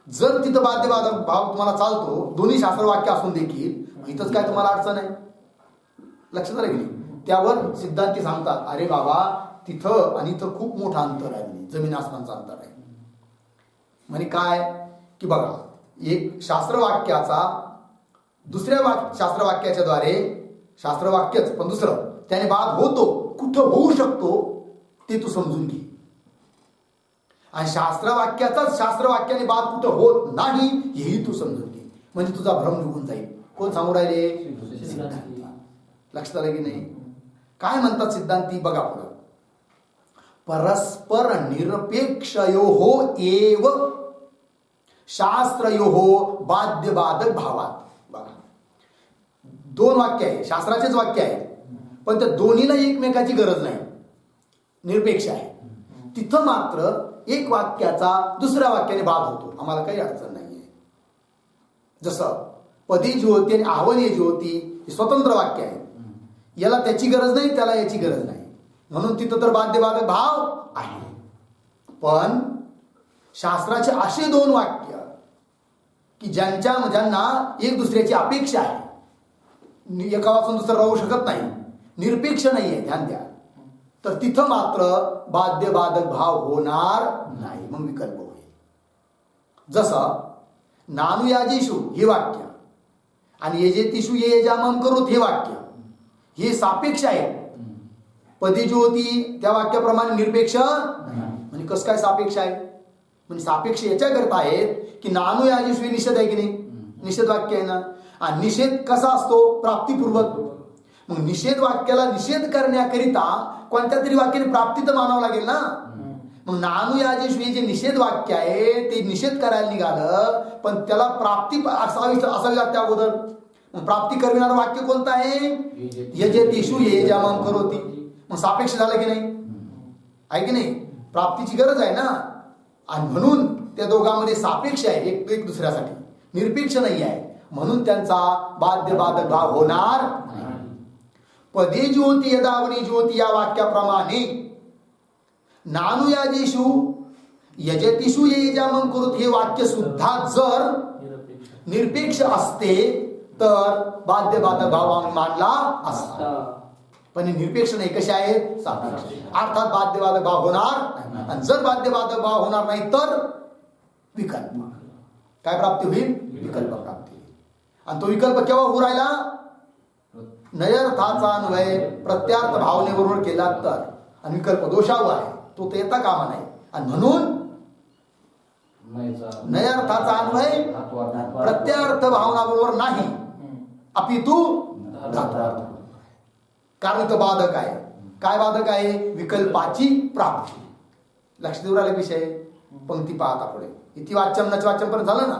Speaker 1: जर तिथं बाध्यबाधक भाव तुम्हाला चालतो, दोन्ही शास्त्र वाक्य असून देखील, इथंच काय तुम्हाला अडचण आहे? लक्षात आलं की नाही? त्यावर सिद्धांती सांगतात, अरे बाबा तिथं आणि इथं खूप मोठं अंतर आहे, म्हणे जमीन आसमानचं अंतर आहे. म्हणे काय की बघा, एक शास्त्रवाक्याचा दुसऱ्या शास्त्रवाक्याच्या द्वारे, शास्त्रवाक्यच पण दुसरं त्याने बाद होतो, कुठं होऊ शकतो ते तू समजून घे. आणि शास्त्रवाक्याचाच शास्त्रवाक्याने बाद कुठं होत नाही हेही तू समजून घे, म्हणजे तुझा भ्रम निघून जाईल. कोण सांगू राहिले? सिद्धांती. लक्षात आलं की नाही? काय म्हणतात सिद्धांती? बघा पुढं, परस्पर निरपेक्षयोः एव शास्त्रयोः बाध्यबाधक भावात. बघा, दोन वाक्य आहे, शास्त्राचेच वाक्य आहे, पण त्या दोन्हीला एकमेकाची गरज नाही, निरपेक्ष आहे. तिथं मात्र एक वाक्याचा दुसऱ्या वाक्याने बाद होतो, आम्हाला काही अडचण नाहीये. जसं पदी ज्योती आणि आव्हाने ज्योती हे स्वतंत्र वाक्य आहे, याला त्याची गरज नाही, त्याला याची गरज नाही, म्हणून तिथं तर बाध्यबाधक भाव आहे. पण शास्त्राचे असे दोन वाक्य की ज्यांना एक दुसऱ्याची अपेक्षा आहे, एका वाचून दुसरं राहू शकत नाही, निरपेक्ष नाहीये, ध्यान द्या, तर तिथं मात्र बाध्यबाधक भाव होणार नाही, मग विकल्प होईल. जसं नानुयाजीषु हे वाक्य आणि येजेतिषु ये जामम करोत हे वाक्य, हे सापेक्ष आहे. पदी ज्योती त्या वाक्याप्रमाणे निरपेक्ष म्हणजे कसं काय सापेक्ष आहे? म्हणजे सापेक्ष याच्याकरता आहेत की नानुयाजीषु हे निषेध आहे की नाही? निषेध वाक्य आहे ना. आणि निषेध कसा असतो? प्राप्तिपूर्वक. मग निषेध वाक्याला निषेध करण्याकरिता कोणत्या तरी वाक्याने प्राप्ती तर मानावं लागेल ना. मग नानुयाजीषु जे निषेध वाक्य आहे ते निषेध करायला निघालं, पण त्याला प्राप्ती असावी लागते अगोदर. मग प्राप्ती करविणारं वाक्य कोणतं आहे? यजेतिषु ये जामम करोति. मग सापेक्ष झालं की नाही? आहे की नाही? प्राप्तीची गरज आहे ना. आणि म्हणून त्या दोघांमध्ये सापेक्ष आहे, एक दुसऱ्यासाठी निरपेक्ष नाही आहे, म्हणून त्यांचा बाध्यबाधक भाव होणार नाही. पदे ज्योती यदावनी ज्योती या वाक्याप्रमाणे नानुयाजीषु यजतिषु ये जामम करोति हे वाक्य सुद्धा जर निरपेक्ष असते तर बाध्यबाधक भाव मानला असता. पण निरपेक्ष नाही, कसे आहेत? सापेक्ष. अर्थात बाध्यबाधक भाव होणार नाही. आणि जर बाध्यबाधक भाव होणार नाही तर विकल्प. काय प्राप्ती होईल? विकल्प प्राप्ती होईल. आणि तो विकल्प केव्हा होऊ राहिला? नयर्थाचा अन्वय प्रत्यार्थ भावनेबरोबर केला तर. आणि विकल्प दोषाव आहे, तो तर येता कामा नाही. आणि म्हणून नयर्थाचा अन्वय प्रत्यार्थ भावनाबरोबर नाही, अपितु धात्वार्थ. कारण इथं बाधक आहे. काय बाधक आहे? विकल्पाची प्राप्ती. लक्ष देऊ राहिला विषय. पंक्ती पाहता पुढे, इति वाच्यम नच वाच्यम पर्यंत झालं ना.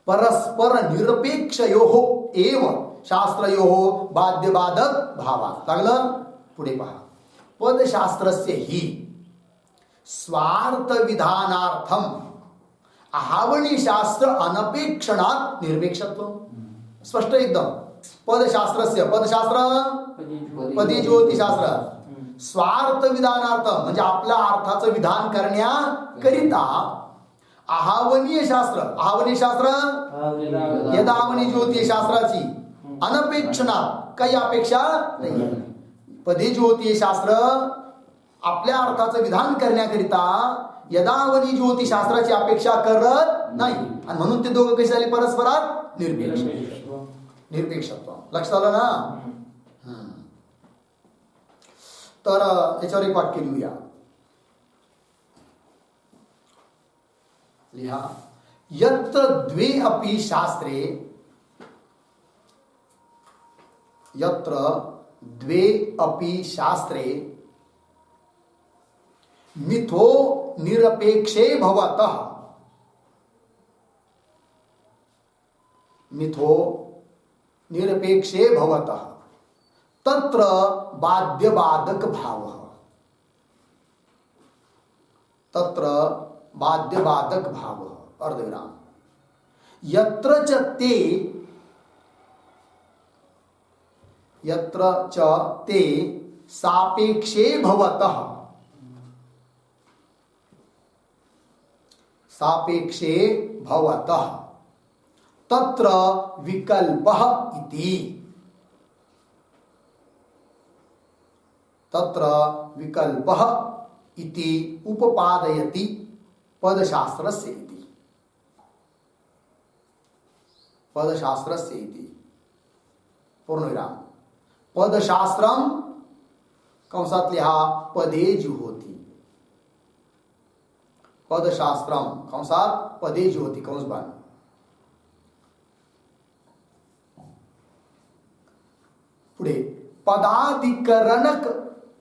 Speaker 1: परस्पर निरपेक्षयोः एव शास्त्रयोः बाध्यबाधक भावात. लागलं? पुढे पहा, पदशास्त्रस्य हि स्वार्थ विधानार्थम आहावनी शास्त्र अनपेक्षणात निरपेक्षत्व. स्पष्ट एकदम. पदशास्त्रस्य, पदशास्त्र पदी ज्योतिशास्त्र, स्वार्थ विधानार्थम म्हणजे आपल्या अर्थाचं विधान करण्याकरिता आहावनीय शास्त्र, आहावनीय शास्त्र यदावनी ज्योती शास्त्राची अनपेक्षणा काही अपेक्षा नाही. पदी ज्योती शास्त्र आपल्या अर्थाचं विधान करण्याकरिता यदावनी ज्योती शास्त्राची अपेक्षा करत नाही. आणि म्हणून ते दोघं कसे झाले? परस्परात निरपेक्ष. निरपेक्षत्व. लक्षात आलं ना? तर याच्यावर एक वाक्य लिहूया. लिहा, यत्र द्वे अपि शास्त्रे, यत्र द्वे अपि शास्त्रे मिथो निरपेक्षे भवतः, मिथो निरपेक्षे भवतः तत्र बाध्यबाधक भाव, तत्र बाध्यबाधक भाव अर्धविराम, यत्र च ते, यत्र च ते सापेक्षे भवतः, सापेक्षे भवतः तत्र विकल्पः इति, तत्र विकल्पः इति उपपादयति पदशास्त्रस्य इति, पदशास्त्रस्य इति पूर्णविराम। पदशास्त्रम कंसात लिहा पदे जुहोती, पदशास्त्रम कंसात पदे जुहोती कंस बाण। पुढे पदाधिकरणक,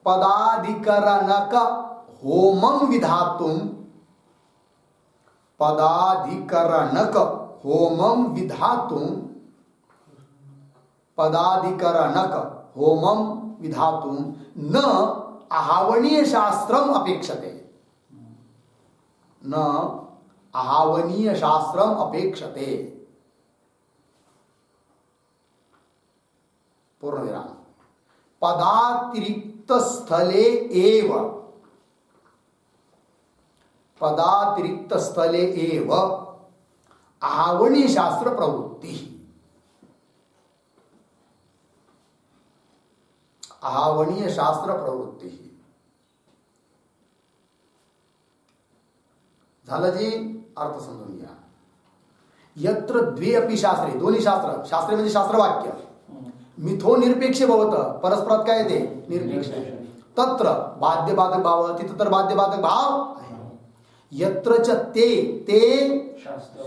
Speaker 1: पदाधिकरणक होमम विधातुम, पदाधिकरणक होमम विधातुम, पदाधिकरणक होमम विधातुम न आहावनीय शास्त्रम अपेक्षते, न आहावनीय शास्त्रम अपेक्षते पूर्णविराम। पदातिरिक्त स्थले एव, पदातिरिक्त स्थले एव आहावनीय शास्त्र प्रवृत्ति, आहावनीय शास्त्र प्रवृत्ति झालं जी। अर्थ समजून घ्या। यत्र द्वे अपि शास्त्रे, दोन्ही शास्त्र, शास्त्रे म्हणजे शास्त्रवाक्य, मिथो निरपेक्ष भवत, परस्परात काय येते निरपेक्ष, तत्र बाध्यबाधक भाव, तिथं तर बाध्यबाधक भाव आहे। यत्र च ते, ते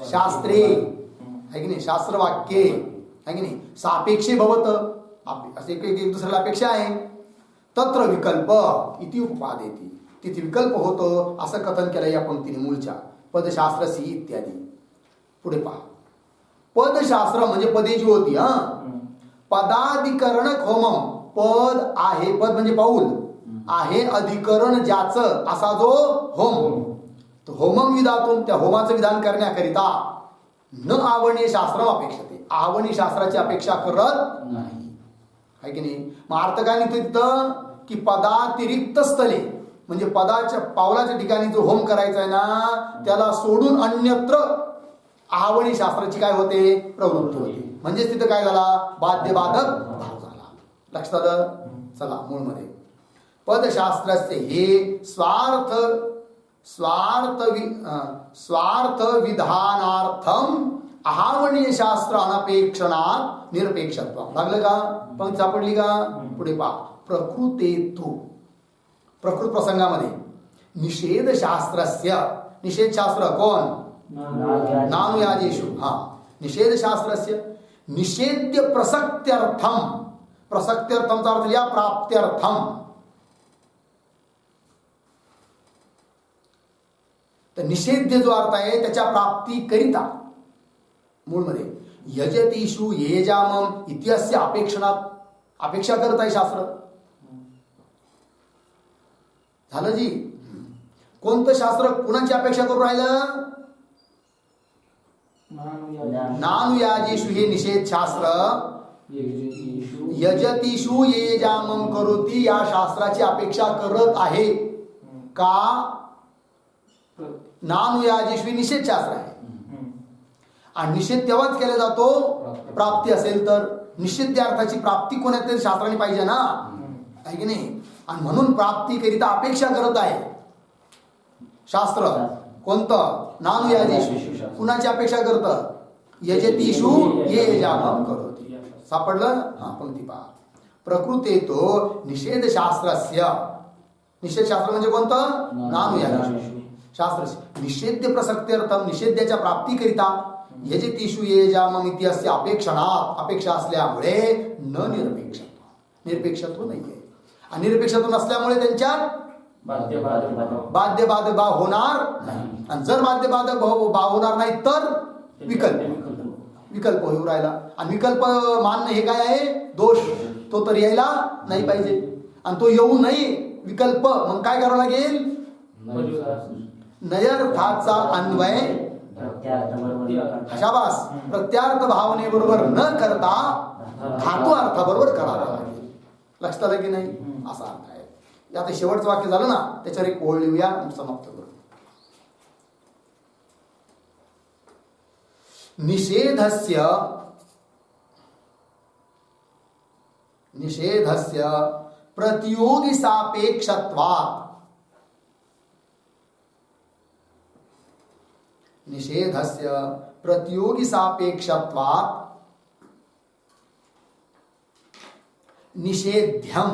Speaker 1: शास्त्रे आहे की नाही, शास्त्रवाक्ये आहे की नाही, सापेक्षे भवत, असे एक दुसऱ्याला अपेक्षा आहे। तत्र विकल्प इति उपपादेति, तिथे विकल्प होतो असं कथन केलं या पंक्तीने मूळच्या पदशास्त्रसी इत्यादी। पुढे पहा, पदशास्त्र म्हणजे पदे जी होती, पदाधिकरणक होमम, पद आहे, पद म्हणजे पाऊल आहे, अधिकरण ज्याचं असा जो होम, तो होमम विधातून त्या होमाचं विधान करण्याकरिता न आवडणे शास्त्र अपेक्षते, आवडणी शास्त्राची अपेक्षा करत नाही आहे की नाही। मग अर्थ काय नाही तिथं की पदातिरिक्त स्थले म्हणजे पदाच्या पावलाच्या ठिकाणी जो होम करायचा आहे ना त्याला सोडून अन्यत्र आवडणी शास्त्राची काय होते प्रवृत्ती होते, म्हणजे तिथं काय झाला बाध्यबाधक भाव झाला। लक्षात आलं? चला मूळमध्ये पदशास्त्राचे हे स्वार्थ स्वार्थ विधानार्थम आहावनीय शास्त्र अनपेक्षणात निरपेक्षत्व लागलं का, पंक्ती सापडली का? पुढे पहा, प्रकृतेतु, प्रकृत प्रसंगामध्ये निषेध शास्त्रस्य, निषेध शास्त्र कोण नानुयाजेषु, निषेध शास्त्रस्य निषेध्य प्रसक्त्यर्थम, प्रसक्त्यर्थमचा अर्थ लिहा प्राप्त्यर्थम, तर निषेध्य जो अर्थ आहे त्याच्या प्राप्ती करिता मूळमध्ये यजतीषु येजामम इत्यस्य अपेक्षणात, अपेक्षा करत आहे शास्त्र। झालं जी? कोणतं शास्त्र कुणाची अपेक्षा करून राहिलं? नानुयाजेषु हे निषेध शास्त्र, यजतीषु येजामम करोति या शास्त्राची अपेक्षा करत आहे का? नानुयाजेषु निषेध शास्त्र आहे आणि निषेध तेव्हाच केला जातो प्राप्ती असेल तर, निषेधार्थाची प्राप्ती कोणत्या शास्त्राने पाहिजे ना, आहे की नाही? आणि म्हणून प्राप्तीकरिता अपेक्षा करत आहे शास्त्र कोणतं? नानुयाजेषु, कुणाची अपेक्षा करतं? यजतीषु येजामम करोति। सापडलं? पंक्ती पहा, प्रकृतेतो निषेध शास्त्रस्य, निषेध शास्त्र म्हणजे कोणतं? नानुयाजेषु शास्त्र निषेध्य प्रसक्त्यर्थम, निषेध्याच्या प्राप्तीकरिता यजतीषु येजामम इत्यस्य अपेक्षणात, अपेक्षा असल्यामुळे न निरपेक्षत्व, निरपेक्षत्व नाहीये आणि निरपेक्षत्व नसल्यामुळे त्यांच्यात बाध्यबाधक भाव होणार नाही, आणि जर बाध्यबाधक भाव होणार नाही तर विकल्प, विकल्प होऊ राहिला, आणि विकल्प मानणं हे काय आहे? दोष। तो तर यायला नाही पाहिजे. आणि तो येऊ नये विकल्प, मग काय करावं लागेल? नयर्थाचा अन्वय शाबास प्रत्यार्थ भावनेबरोबर न करता धातू अर्थाबरोबर करावा लागेल. लक्षात आलं की नाही? असा अर्थ आहे. आता शेवटचं वाक्य झालं ना, त्याच्यावर एक ओळ लिहूया, समाप्त करू. निषेधस्य प्रतियोगी सापेक्षत्वात् निषेध्यम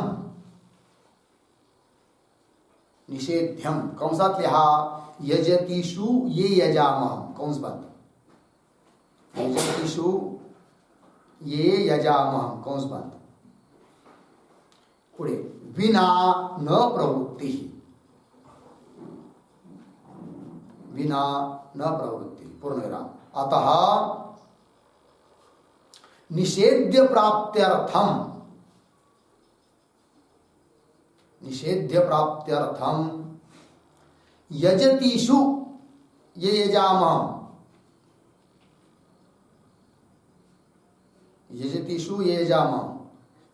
Speaker 1: कंसात लिहा यजतीषु ये यजामः कंस बंद. यजतीषु ये यजामः कंस बंद. पुढे विना न प्रवृत्ती, विना न प्रवृत्ती पूर्णविराम. अतः निषेध्य प्राप्त्यर्थम यजतीषु ये यजामः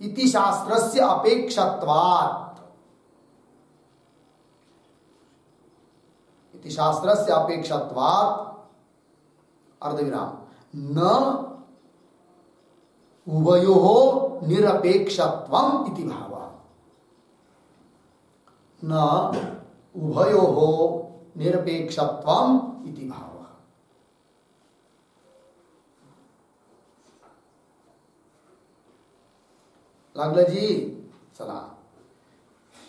Speaker 1: इति शास्त्रस्य अपेक्षत्वात्, अर्धविराम न उभयोः निरपेक्षत्वम् इति भावः. न उभयोः निरपेक्षत्वम् इति भावः. लागलं जी? चला,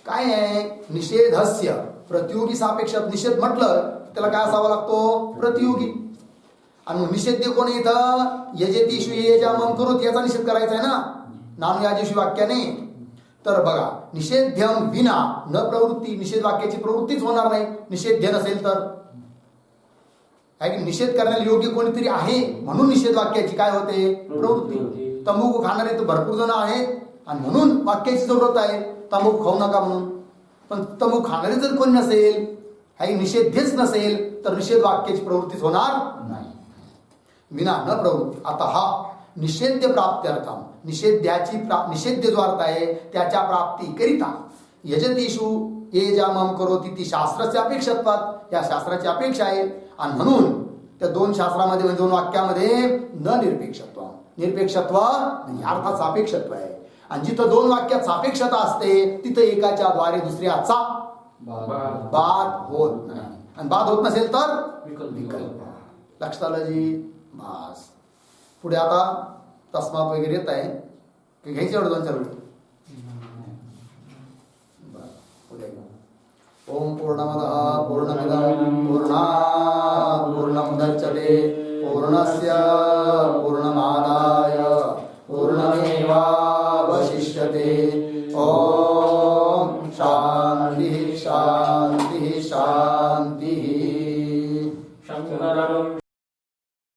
Speaker 1: काय आहे? निषेधस्य प्रतियोगी सापेक्ष. निषेध म्हटलं त्याला काय असावा लागतो? प्रतियोगी. आणि निषेध्य कोण इथं? यजेतीषु यजामं करोति, याचा निषेध करायचा आहे ना, नानु याजेषु वाक्याने. तर बघा, निषेध्यम विना न प्रवृत्ती, निषेध वाक्याची प्रवृत्तीच होणार नाही निषेध्य नसेल तर. निषेध करण्याला योग्य कोणीतरी आहे म्हणून निषेध वाक्याची काय होते? प्रवृत्ती. तंबाखू खाणारे तर भरपूर जण आहेत आणि म्हणून वाक्याची जरूरत आहे तंबाखू खाऊ नका म्हणून. पण तंबाखू खाणारे जर कोणी नसेल, निषेध्यच नसेल, तर निषेध वाक्याची प्रवृत्तीच होणार नाही. विना न प्रवृत्ती. आता हा निषेध्य प्राप्त्यर्थम, निषेध्य जो अर्थ आहे त्याच्या प्राप्तीकरिता यजतीषु ये जामम करोति ती शास्त्राची अपेक्षत्वात, या शास्त्राची अपेक्षा आहे. आणि म्हणून त्या दोन शास्त्रामध्ये म्हणजे दोन वाक्यामध्ये न निरपेक्षत्व म्हणजे अर्थात सापेक्षत्व आहे. आणि जिथं दोन वाक्यात सापेक्षता असते तिथं एकाच्या द्वारे दुसऱ्याचा बाद होत नाही. आणि बाद होत नसेल तर विकल्प. लक्षात आलं जी? बस. पुढे आता तस्मात वगैरे येत आहे की घ्यायचे एवढं 2-4 वेळ. पुढे ओम पूर्णमदः पूर्णमिदं पूर्णात् पूर्णमुदच्यते पूर्णस्य पूर्णमादाय पूर्णमेवावशिष्यते. ओम